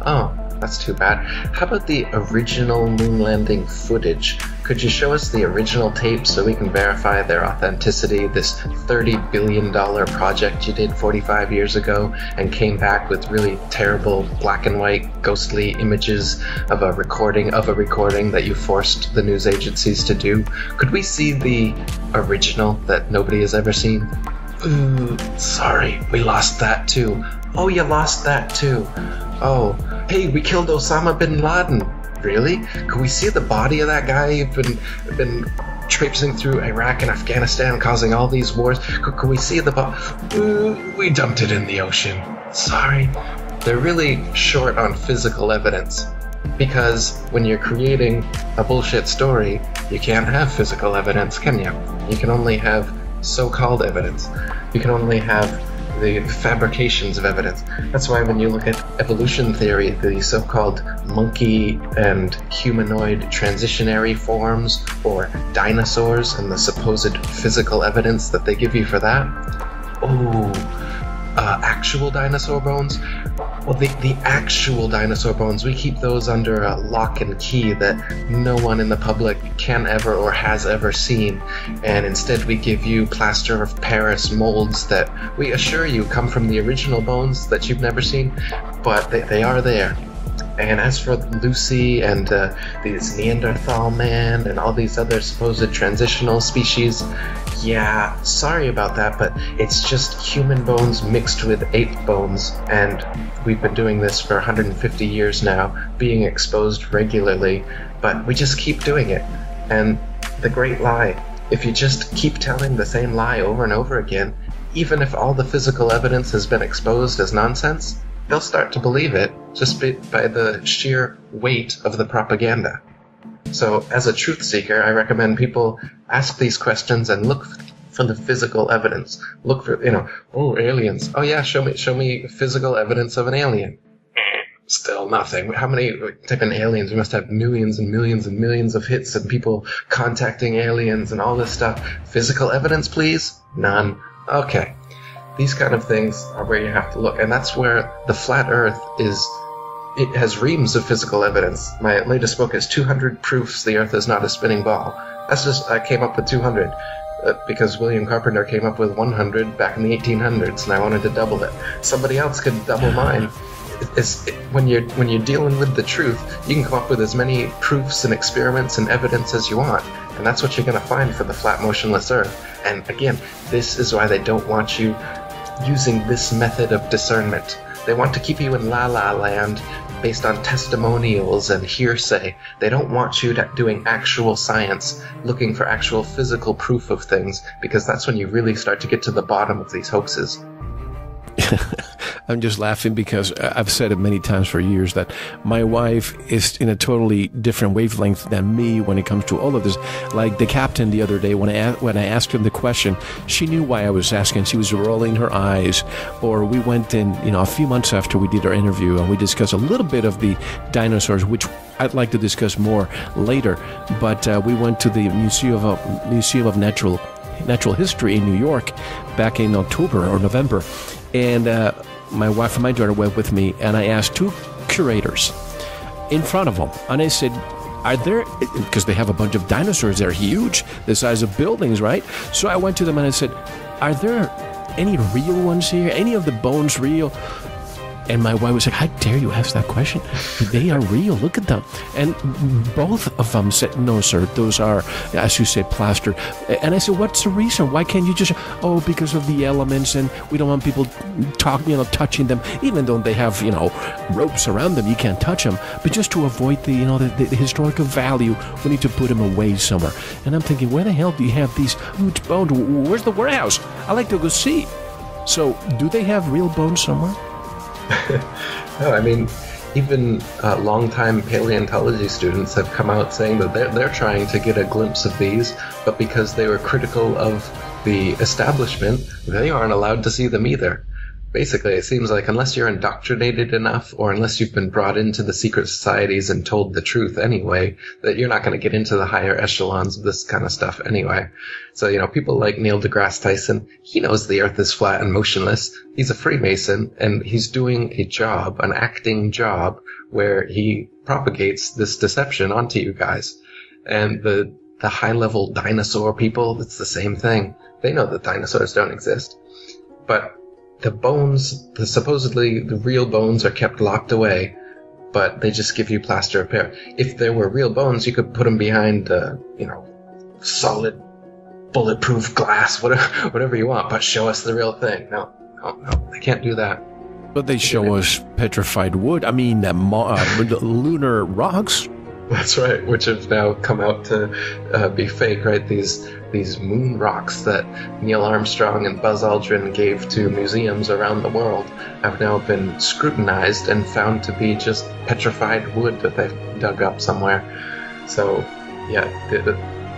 Oh, that's too bad. How about the original moon landing footage? Could you show us the original tape so we can verify their authenticity? This $30 billion project you did 45 years ago and came back with really terrible black and white ghostly images of a recording that you forced the news agencies to do. Could we see the original that nobody has ever seen? Ooh, sorry, we lost that too. Oh, you lost that too. Oh, hey, we killed Osama bin Laden. Really? Could we see the body of that guy who've been traipsing through Iraq and Afghanistan, causing all these wars? Could we see the body? We dumped it in the ocean. Sorry. They're really short on physical evidence. Because when you're creating a bullshit story, you can't have physical evidence, can you? You can only have so-called evidence. You can only have the fabrications of evidence. That's why when you look at evolution theory, the so-called monkey and humanoid transitionary forms, or dinosaurs, and the supposed physical evidence that they give you for that, actual dinosaur bones? Well, the actual dinosaur bones, we keep those under a lock and key that no one in the public can ever or has ever seen, and instead we give you plaster of Paris molds that we assure you come from the original bones that you've never seen, but they are there. And as for Lucy and these Neanderthal man and all these other supposed transitional species, yeah, sorry about that, but it's just human bones mixed with ape bones, and we've been doing this for 150 years now, being exposed regularly, but we just keep doing it. And the great lie, if you just keep telling the same lie over and over again, even if all the physical evidence has been exposed as nonsense, they'll start to believe it just by the sheer weight of the propaganda. So as a truth seeker, I recommend people ask these questions and look for the physical evidence. Look for, aliens. Oh yeah, show me physical evidence of an alien. Still nothing. How many type in aliens? We must have millions and millions and millions of hits and people contacting aliens and all this stuff. Physical evidence, please? None. Okay. These kind of things are where you have to look, and that's where the flat Earth is. It has reams of physical evidence. My latest book is 200 Proofs the Earth is Not a Spinning Ball. That's just, I came up with 200 because William Carpenter came up with 100 back in the 1800s, and I wanted to double it. Somebody else could double mine. When you're dealing with the truth, you can come up with as many proofs and experiments and evidence as you want, and that's what you're going to find for the flat, motionless Earth. And again, this is why they don't want you using this method of discernment. They want to keep you in la-la land based on testimonials and hearsay. They don't want you doing actual science, looking for actual physical proof of things, because that's when you really start to get to the bottom of these hoaxes. I'm just laughing because I've said it many times for years that my wife is in a totally different wavelength than me when it comes to all of this. Like the captain the other day, when I asked him the question, she knew why I was asking. She was rolling her eyes. Or we went in, a few months after we did our interview, and we discussed a little bit of the dinosaurs, which I'd like to discuss more later. But we went to the Museum of Natural History in New York back in October or November, and my wife and my daughter went with me, and I asked two curators in front of them, and I said, are there, because they have a bunch of dinosaurs, they're huge, the size of buildings, right? So I went to them and I said, are there any real ones here? Any of the bones real? And my wife was like, how dare you ask that question? They are real. Look at them. And both of them said, no, sir, those are, as you say, plaster. And I said, what's the reason? Why can't you just, oh, because of the elements, and we don't want people touching them, even though they have, ropes around them. You can't touch them. But just to avoid the historical value, we need to put them away somewhere. And I'm thinking, where the hell do you have these huge bones? Where's the warehouse? I like to go see. So, do they have real bones somewhere? No, I mean, even longtime paleontology students have come out saying that they're trying to get a glimpse of these, but because they were critical of the establishment, they aren't allowed to see them either. Basically, it seems like unless you're indoctrinated enough, or unless you've been brought into the secret societies and told the truth anyway, that you're not going to get into the higher echelons of this kind of stuff anyway. So, people like Neil deGrasse Tyson, he knows the Earth is flat and motionless. He's a Freemason, and he's doing a job, an acting job, where he propagates this deception onto you guys. And the high-level dinosaur people, it's the same thing. They know that dinosaurs don't exist. But the bones, supposedly the real bones, are kept locked away, but they just give you plaster of Paris. If there were real bones, you could put them behind, solid, bulletproof glass, whatever you want, but show us the real thing. No, they can't do that. But they show us petrified wood. I mean, lunar rocks. That's right, which have now come out to be fake, right? These moon rocks that Neil Armstrong and Buzz Aldrin gave to museums around the world have now been scrutinized and found to be just petrified wood that they've dug up somewhere. So, yeah,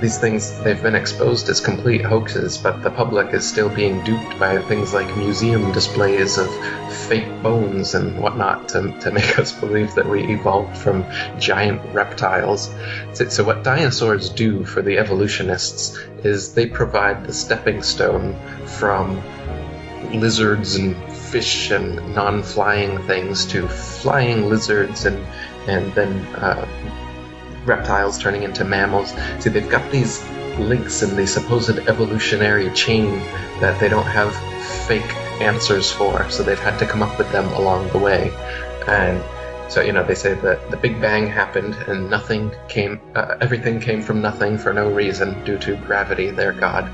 these things, they've been exposed as complete hoaxes, but the public is still being duped by things like museum displays of fake bones and whatnot to make us believe that we evolved from giant reptiles. So what dinosaurs do for the evolutionists is they provide the stepping stone from lizards and fish and non-flying things to flying lizards and then reptiles turning into mammals. See, they've got these links in the supposed evolutionary chain that they don't have fake answers for, so they've had to come up with them along the way. And so, they say that the Big Bang happened and everything came from nothing for no reason due to gravity, their God.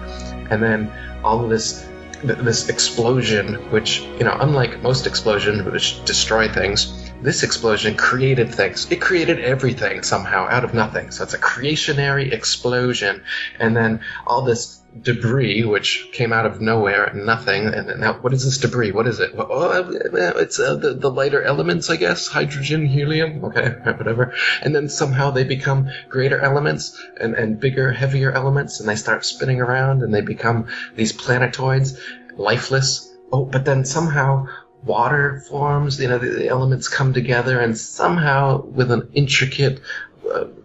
And then all of this explosion, which, unlike most explosions which destroy things, this explosion created things. It created everything somehow out of nothing. So it's a creationary explosion. And then all this debris, which came out of nowhere and nothing. And now, what is this debris? What is it? It's the lighter elements, I guess. Hydrogen, helium. Okay, whatever. And then somehow they become greater elements and bigger, heavier elements. And they start spinning around and they become these planetoids, lifeless. Oh, but then somehow water forms, the elements come together, and somehow with an intricate,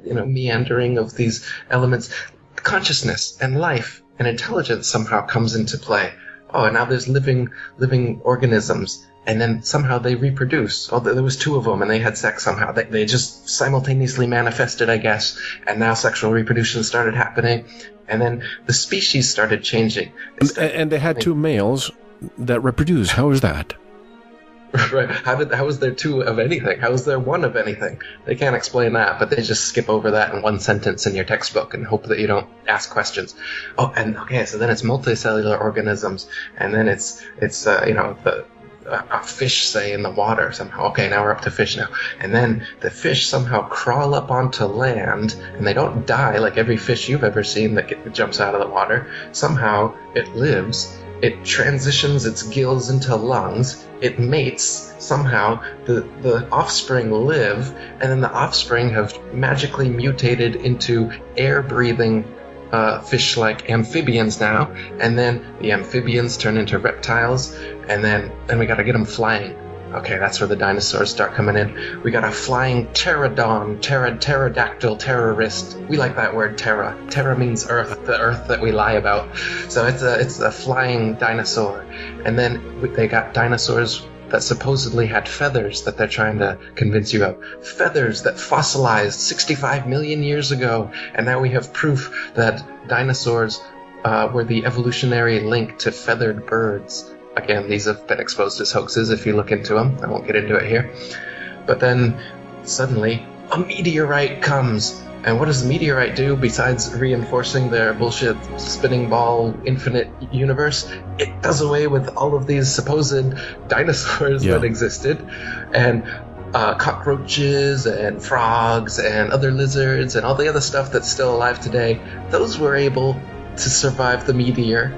meandering of these elements, consciousness and life and intelligence somehow comes into play. Oh, and now there's living organisms, and then somehow they reproduce. Oh, there was two of them, and they had sex somehow. They just simultaneously manifested, I guess, and now sexual reproduction started happening, and then the species started changing. And they had two males that reproduce. How is that? Right. How is there two of anything? How is there one of anything? They can't explain that, but they just skip over that in one sentence in your textbook and hope that you don't ask questions. Oh, and okay, so then it's multicellular organisms, and then it's a fish, say, in the water somehow. Okay, now we're up to fish now. And then the fish somehow crawl up onto land, and they don't die like every fish you've ever seen that jumps out of the water. Somehow it lives. It transitions its gills into lungs. It mates. Somehow the offspring live, and then the offspring have magically mutated into air-breathing fish-like amphibians now. And then the amphibians turn into reptiles, and then we gotta get them flying. Okay, that's where the dinosaurs start coming in. We got a flying pterodon, pterodactyl terrorist. We like that word, terra. Terra means earth, the earth that we lie about. So it's a flying dinosaur. And then they got dinosaurs that supposedly had feathers that they're trying to convince you of. Feathers that fossilized 65 million years ago. And now we have proof that dinosaurs were the evolutionary link to feathered birds. Again, these have been exposed as hoaxes if you look into them. I won't get into it here. But then, suddenly, a meteorite comes. And what does the meteorite do besides reinforcing their bullshit spinning ball infinite universe? It does away with all of these supposed dinosaurs that existed. And cockroaches and frogs and other lizards and all the other stuff that's still alive today, those were able to survive the meteor.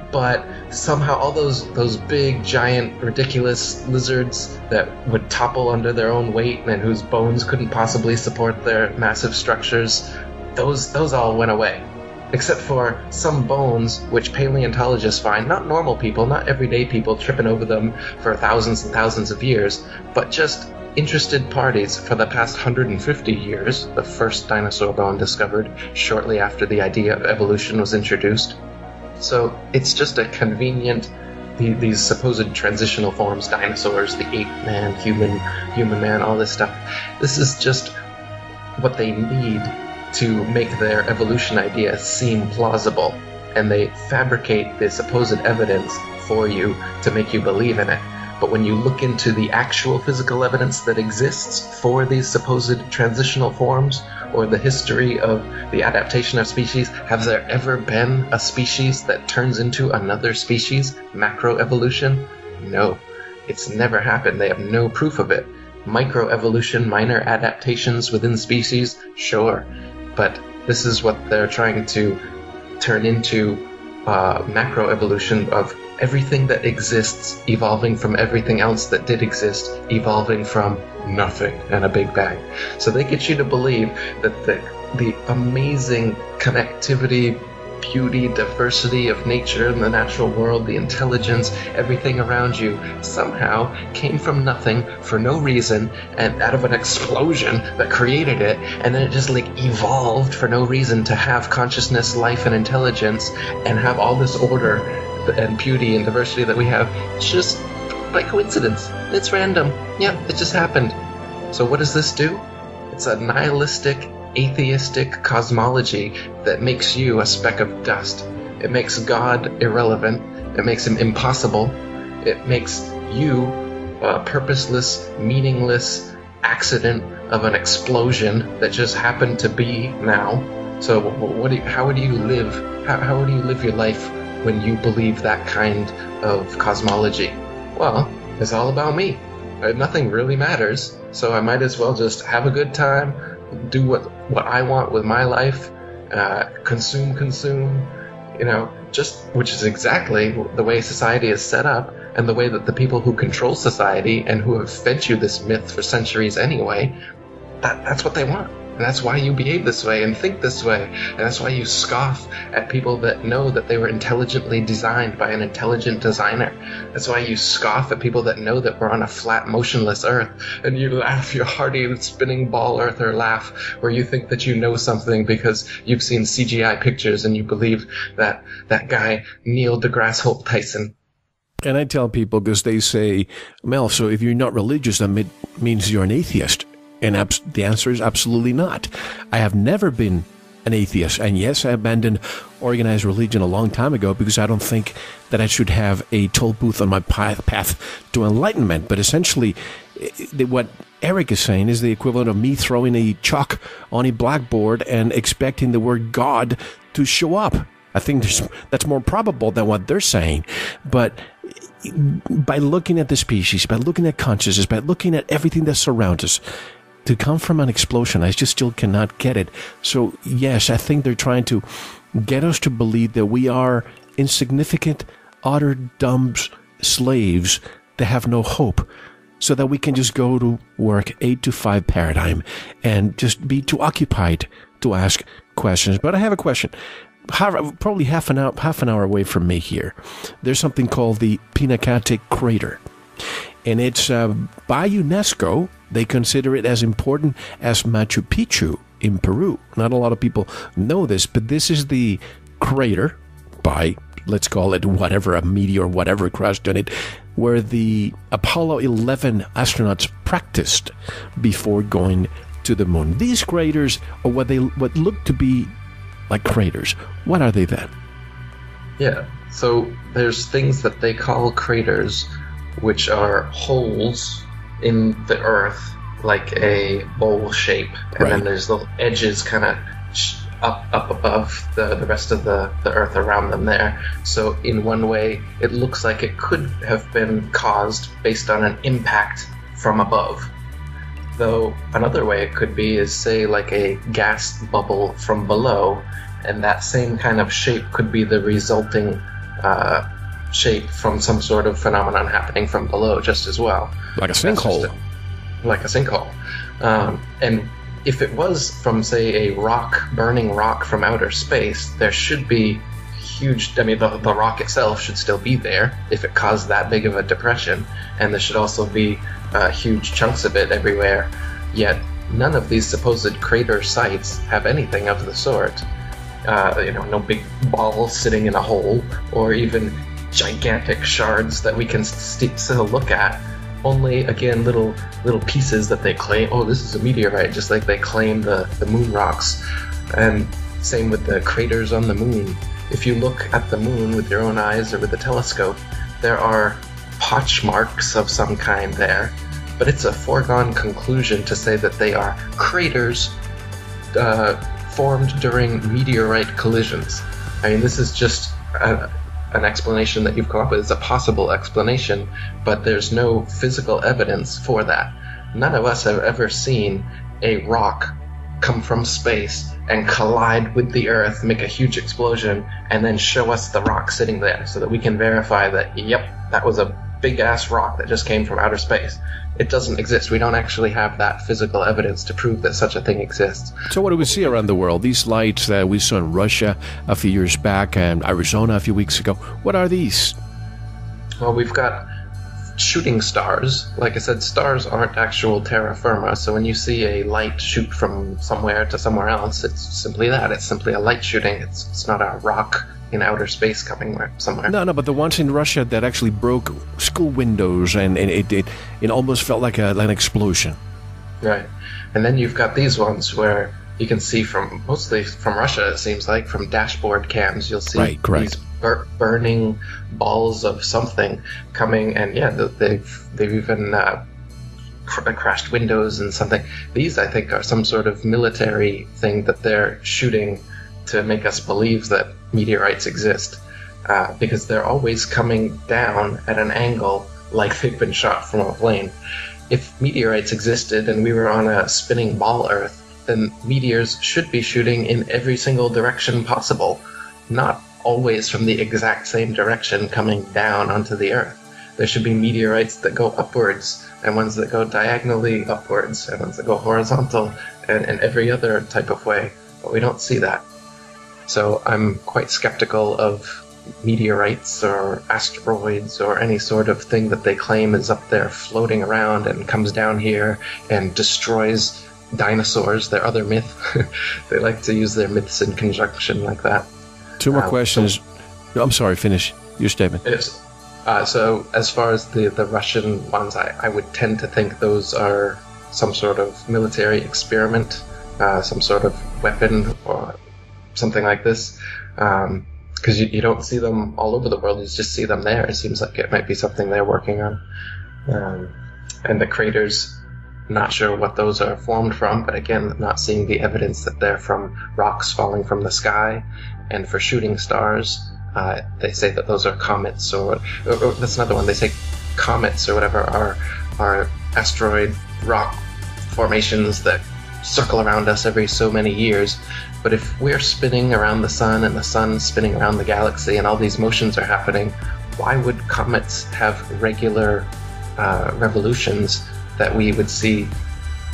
But somehow all those big, giant, ridiculous lizards that would topple under their own weight and whose bones couldn't possibly support their massive structures, those all went away. Except for some bones which paleontologists find, not normal people, not everyday people tripping over them for thousands and thousands of years, but just interested parties for the past 150 years, the first dinosaur bone discovered shortly after the idea of evolution was introduced. So it's just a convenient, these supposed transitional forms, dinosaurs, the ape man, human man, all this stuff. This is just what they need to make their evolution idea seem plausible. And they fabricate the supposed evidence for you to make you believe in it. But when you look into the actual physical evidence that exists for these supposed transitional forms, or the history of the adaptation of species, has there ever been a species that turns into another species? Macroevolution? No. It's never happened. They have no proof of it. Microevolution, minor adaptations within species? Sure. But this is what they're trying to turn into macroevolution of everything that exists evolving from everything else that did exist, evolving from nothing and a big bang. So they get you to believe that the amazing connectivity, beauty, diversity of nature and the natural world, the intelligence, everything around you somehow came from nothing for no reason and out of an explosion that created it, and then it just like evolved for no reason to have consciousness, life, and intelligence and have all this order and beauty and diversity that we have just by coincidence. It's random. Yeah, it just happened. So what does this do? It's a nihilistic, atheistic cosmology that makes you a speck of dust. It makes God irrelevant. It makes him impossible. It makes you a purposeless, meaningless accident of an explosion that just happened to be now. So how would you live? How would you live your life when you believe that kind of cosmology? Well, it's all about me. Nothing really matters, so I might as well just have a good time, do what I want with my life, consume, which is exactly the way society is set up, and the way that the people who control society and who have fed you this myth for centuries anyway, that's what they want. And that's why you behave this way and think this way. And that's why you scoff at people that know that they were intelligently designed by an intelligent designer. That's why you scoff at people that know that we're on a flat, motionless Earth. And you laugh your hearty spinning ball earther laugh where you think that you know something because you've seen CGI pictures and you believe that that guy Neil deGrasse Holt Tyson. And I tell people, because they say, Mel, so if you're not religious, that means you're an atheist. And the answer is absolutely not. I have never been an atheist. And yes, I abandoned organized religion a long time ago because I don't think that I should have a toll booth on my path to enlightenment. But essentially, what Eric is saying is the equivalent of me throwing a chalk on a blackboard and expecting the word God to show up. I think that's more probable than what they're saying. But by looking at the species, by looking at consciousness, by looking at everything that surrounds us, to come from an explosion, I just still cannot get it. So yes, I think they're trying to get us to believe that we are insignificant, utter dumb slaves that have no hope, so that we can just go to work 8 to 5 paradigm and just be too occupied to ask questions. But I have a question. Probably half an hour away from me here, there's something called the Pinacate Crater. And it's by UNESCO, they consider it as important as Machu Picchu in Peru. Not a lot of people know this, but this is the crater by, let's call it whatever, a meteor, whatever crashed on it, where the Apollo 11 astronauts practiced before going to the moon. These craters are what look to be like craters. What are they then? Yeah, so there's things that they call craters, which are holes in the earth, like a bowl shape, and then there's little edges kind of up above the rest of the earth around them there. So in one way, it looks like it could have been caused based on an impact from above. Though another way it could be is, say, like a gas bubble from below, and that same kind of shape could be the resulting shape from some sort of phenomenon happening from below just as well. Like a sinkhole. Like a sinkhole. And if it was from, say, a burning rock from outer space, there should be huge, I mean, the rock itself should still be there if it caused that big of a depression, and there should also be huge chunks of it everywhere. Yet none of these supposed crater sites have anything of the sort. No big ball sitting in a hole, or even gigantic shards that we can still look at. Only, again, little pieces that they claim, oh, this is a meteorite, just like they claim the moon rocks. And same with the craters on the moon. If you look at the moon with your own eyes or with a telescope, there are potch marks of some kind there, but it's a foregone conclusion to say that they are craters formed during meteorite collisions. I mean, this is just an explanation that you've come up with. It's a possible explanation, but there's no physical evidence for that. None of us have ever seen a rock come from space and collide with the Earth, make a huge explosion, and then show us the rock sitting there so that we can verify that, yep, that was a big-ass rock that just came from outer space. It doesn't exist. We don't actually have that physical evidence to prove that such a thing exists. So what do we see around the world? These lights that we saw in Russia a few years back and Arizona a few weeks ago, what are these? Well, we've got shooting stars. Like I said, stars aren't actual terra firma, so when you see a light shoot from somewhere to somewhere else, it's simply that. It's simply a light shooting. It's not a rock in outer space coming somewhere. No, but the ones in Russia that actually broke school windows, and it almost felt like an explosion. Right. And then you've got these ones where you can see mostly from Russia, it seems like, from dashboard cams, you'll see these burning balls of something coming, and yeah, they've even crashed windows and something. These, I think, are some sort of military thing that they're shooting to make us believe that meteorites exist, because they're always coming down at an angle like they've been shot from a plane. If meteorites existed and we were on a spinning ball Earth, then meteors should be shooting in every single direction possible, not always from the exact same direction coming down onto the Earth. There should be meteorites that go upwards, and ones that go diagonally upwards, and ones that go horizontal, and every other type of way, but we don't see that. So I'm quite skeptical of meteorites or asteroids or any sort of thing that they claim is up there floating around and comes down here and destroys dinosaurs, their other myth. They like to use their myths in conjunction like that. Two more questions. I'm sorry, finish your statement. Yes. So as far as the Russian ones, I would tend to think those are some sort of military experiment, some sort of weapon or something like this, because you don't see them all over the world. You just see them there. It seems like it might be something they're working on. And the craters, not sure what those are formed from, but again, not seeing the evidence that they're from rocks falling from the sky. And for shooting stars, they say that those are comets, or that's another one. They say comets or whatever are asteroid rock formations that circle around us every so many years. But if we're spinning around the sun and the sun's spinning around the galaxy and all these motions are happening, why would comets have regular revolutions that we would see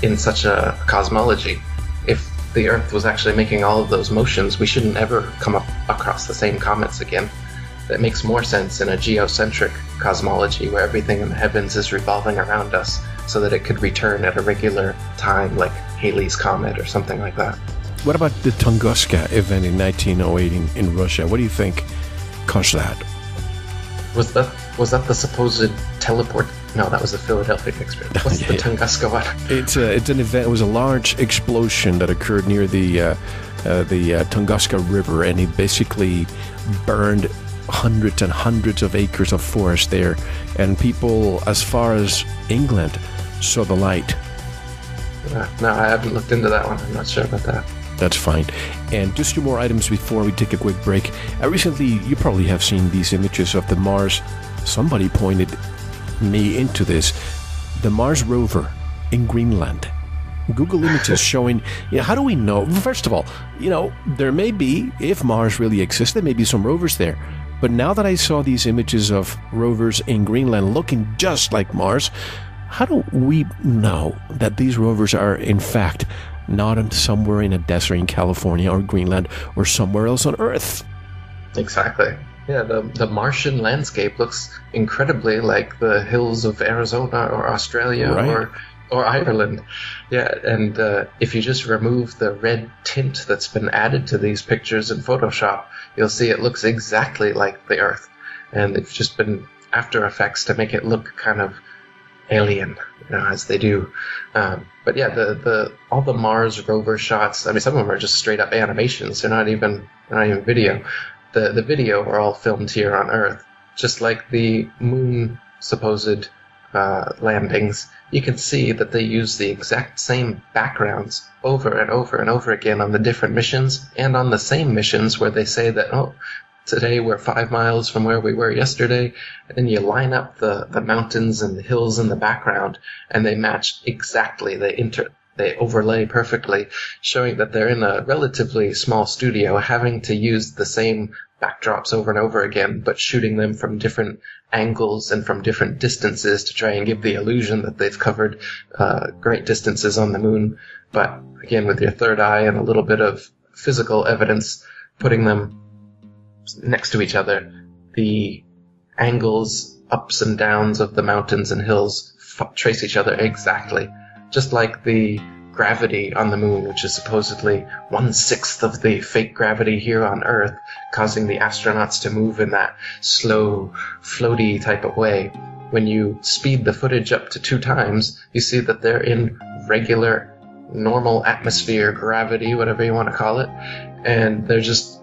in such a cosmology? If the Earth was actually making all of those motions, we shouldn't ever come up across the same comets again. That makes more sense in a geocentric cosmology where everything in the heavens is revolving around us, so that it could return at a regular time, like Halley's Comet or something like that. What about the Tunguska event in 1908 in Russia? What do you think caused that? Was that the supposed teleport? No, that was the Philadelphia experiment. What's the Tunguska one? It's an event. It was a large explosion that occurred near the Tunguska River, and it basically burned hundreds and hundreds of acres of forest there, and people as far as England saw the light. No, I haven't looked into that one. I'm not sure about that. That's fine. And just two more items before we take a quick break. Recently, you probably have seen these images of the Mars. Somebody pointed me into this. The Mars rover in Greenland. Google images showing, how do we know? First of all, there may be, if Mars really exists, there may be some rovers there. But now that I saw these images of rovers in Greenland looking just like Mars, how do we know that these rovers are, in fact, not somewhere in a desert in California or Greenland or somewhere else on Earth? Exactly. Yeah, the Martian landscape looks incredibly like the hills of Arizona or Australia, right, or Ireland. Yeah, and if you just remove the red tint that's been added to these pictures in Photoshop, you'll see it looks exactly like the Earth. And it's just been After Effects to make it look kind of alien, as they do. But yeah, all the Mars rover shots, I mean, some of them are just straight up animations. They're not even video. The video are all filmed here on Earth. Just like the moon supposed landings, you can see that they use the exact same backgrounds over and over and over again on the different missions, and on the same missions where they say that, today we're 5 miles from where we were yesterday, and then you line up the mountains and the hills in the background, and they match exactly. They overlay perfectly, showing that they're in a relatively small studio, having to use the same backdrops over and over again, but shooting them from different angles and from different distances to try and give the illusion that they've covered great distances on the moon. But again, with your third eye and a little bit of physical evidence, putting them next to each other, the angles, ups and downs of the mountains and hills trace each other exactly. Just like the gravity on the moon, which is supposedly 1/6 of the fake gravity here on Earth, causing the astronauts to move in that slow, floaty type of way. When you speed the footage up to 2 times, you see that they're in regular, normal atmosphere, gravity, whatever you want to call it, and they're just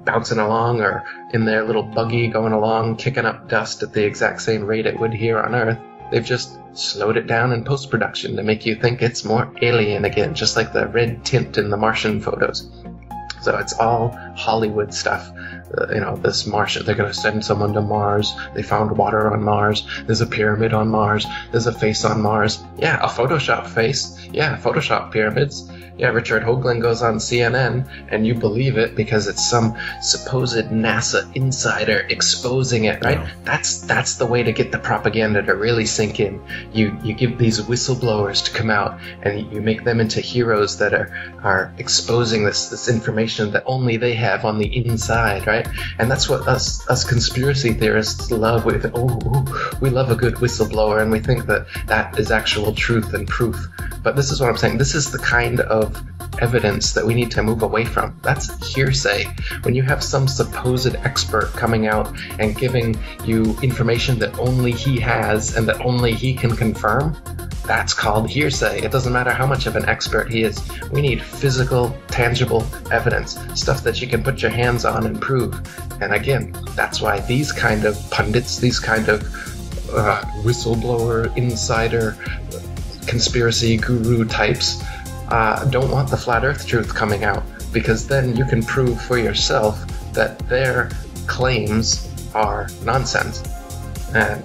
bouncing along or in their little buggy going along, kicking up dust at the exact same rate it would here on Earth. They've just slowed it down in post-production to make you think it's more alien again, just like the red tint in the Martian photos. So it's all Hollywood stuff. This Martian, they're going to send someone to Mars. They found water on Mars. There's a pyramid on Mars. There's a face on Mars. Yeah, a Photoshop face. Yeah, Photoshop pyramids. Yeah, Richard Hoagland goes on CNN, and you believe it because it's some supposed NASA insider exposing it, right? Yeah. That's the way to get the propaganda to really sink in. You give these whistleblowers to come out, and you make them into heroes that are exposing this information that only they have on the inside, right? And that's what us conspiracy theorists love. We love a good whistleblower, and we think that is actual truth and proof. But this is what I'm saying. This is the kind of evidence that we need to move away from. That's hearsay. When you have some supposed expert coming out and giving you information that only he has and that only he can confirm, that's called hearsay. It doesn't matter how much of an expert he is. We need physical, tangible evidence, stuff that you can put your hands on and prove. And again, that's why these kind of pundits, these kind of whistleblower, insider, conspiracy guru types don't want the flat earth truth coming out, because then you can prove for yourself that their claims are nonsense. And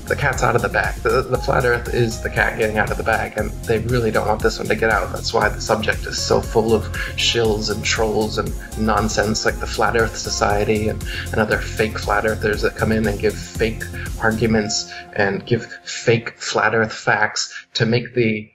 the cat's out of the bag. The flat earth is the cat getting out of the bag, and they really don't want this one to get out. That's why the subject is so full of shills and trolls and nonsense, like the Flat Earth Society and other fake flat earthers that come in and give fake arguments and give fake flat earth facts to make the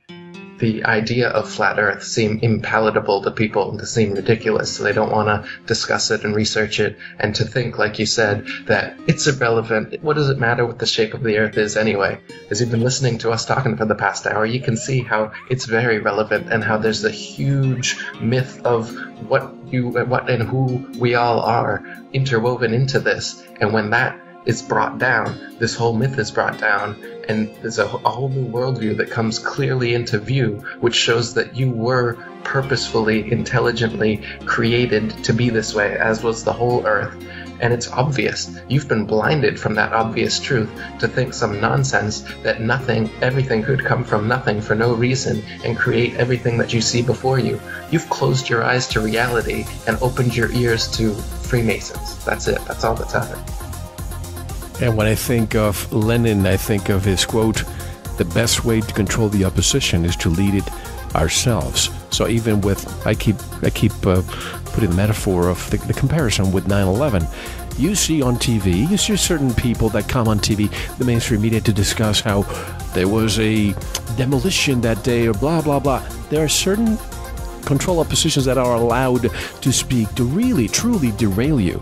idea of flat earth seem impalatable to people and to seem ridiculous, so they don't want to discuss it and research it, and to think, like you said, that it's irrelevant. What does it matter what the shape of the earth is anyway? As you've been listening to us talking for the past hour, you can see how it's very relevant, and how there's a huge myth of what and who we all are interwoven into this. And when that is brought down, this whole myth is brought down, and there's a whole new worldview that comes clearly into view, which shows that you were purposefully, intelligently created to be this way, as was the whole earth. and it's obvious. You've been blinded from that obvious truth to think some nonsense that everything could come from nothing for no reason and create everything that you see before you. You've closed your eyes to reality and opened your ears to Freemasons. That's it. That's all that's happened. And when I think of Lenin, I think of his quote, "The best way to control the opposition is to lead it ourselves." So even with, I keep putting the metaphor of the comparison with 9/11. You see on TV, you see certain people that come on TV, the mainstream media, to discuss how there was a demolition that day or blah, blah, blah. There are certain control oppositions that are allowed to speak to really, truly derail you.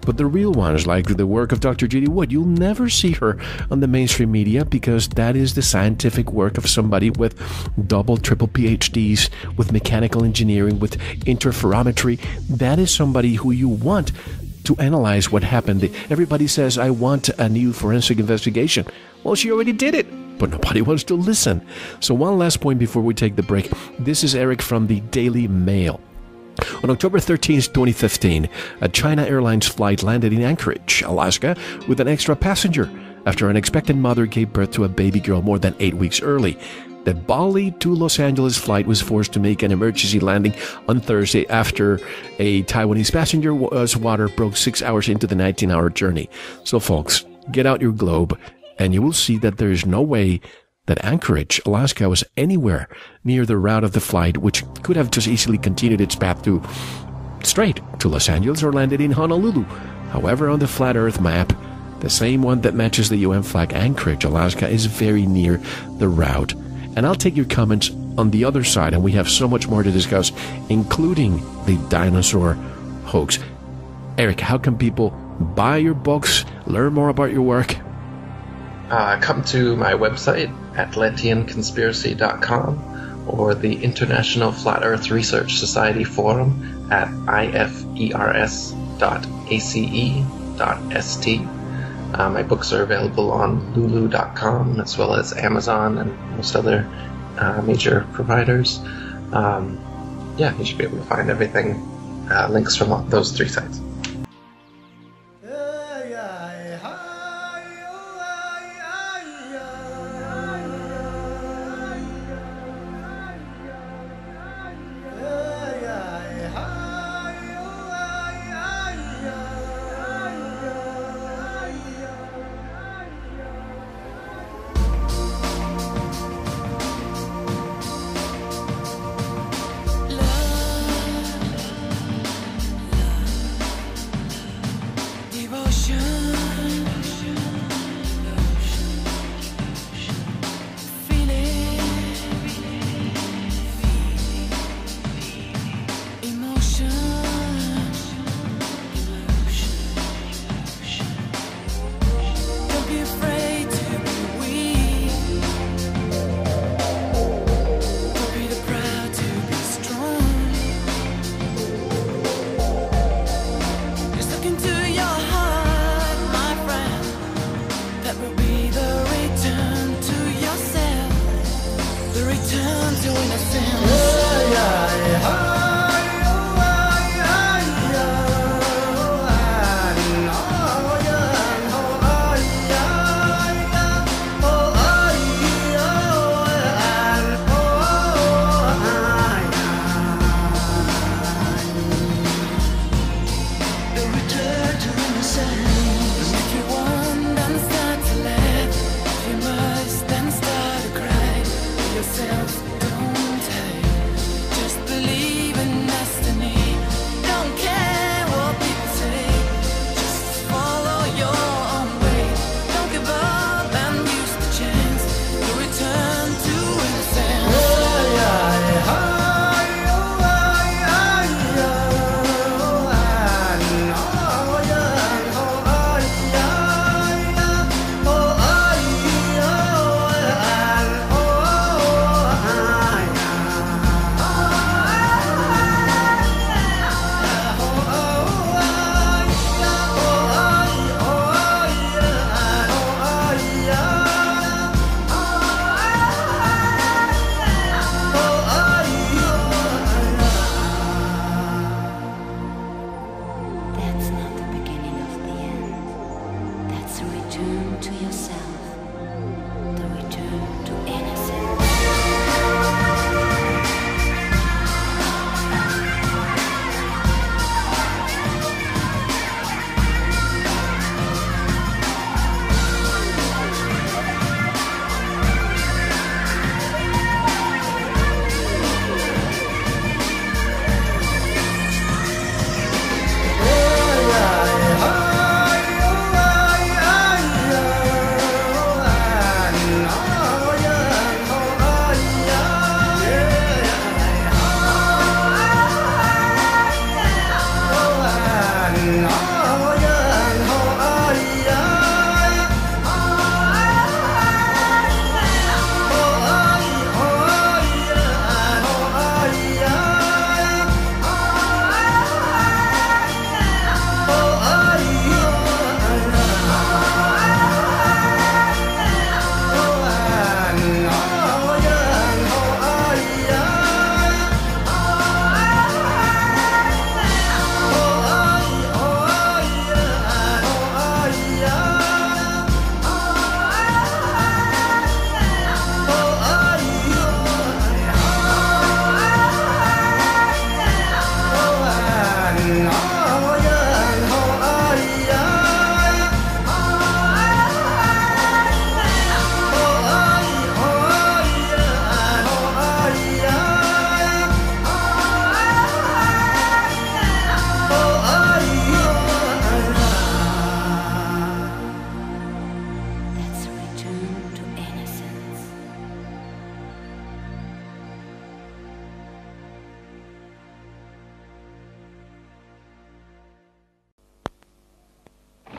But the real ones, like the work of Dr. Judy Wood, you'll never see her on the mainstream media because that is the scientific work of somebody with double, triple PhDs, with mechanical engineering, with interferometry. That is somebody who you want to analyze what happened. Everybody says, I want a new forensic investigation. Well, she already did it, but nobody wants to listen. So one last point before we take the break. This is Eric from the Daily Mail. On October 13, 2015, a China Airlines flight landed in Anchorage, Alaska, with an extra passenger after an expectant mother gave birth to a baby girl more than 8 weeks early. The Bali to Los Angeles flight was forced to make an emergency landing on Thursday after a Taiwanese passenger's water broke 6 hours into the 19-hour journey. So, folks, get out your globe, and you will see that there is no way that Anchorage, Alaska, was anywhere near the route of the flight, which could have just easily continued its path straight to Los Angeles or landed in Honolulu. However, on the Flat Earth map, the same one that matches the UN flag, Anchorage, Alaska, is very near the route. And I'll take your comments on the other side, and we have so much more to discuss, including the dinosaur hoax. Eric, how can people buy your books, learn more about your work? Come to my website, atlanteanconspiracy.com, or the International Flat Earth Research Society Forum at ifers.ace.st. My books are available on lulu.com as well as Amazon and most other major providers. You should be able to find everything, links from those three sites.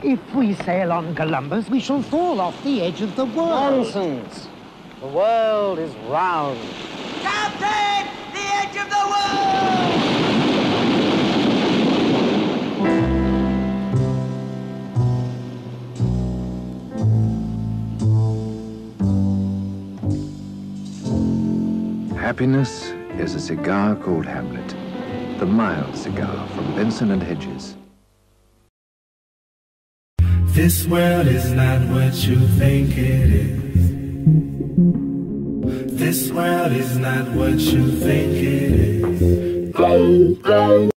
If we sail on Columbus, we shall fall off the edge of the world. Nonsense. The world is round. Captain! The edge of the world! Happiness is a cigar called Hamlet. The mild cigar from Benson and Hedges. This world is not what you think it is. This world is not what you think it is. Go, go.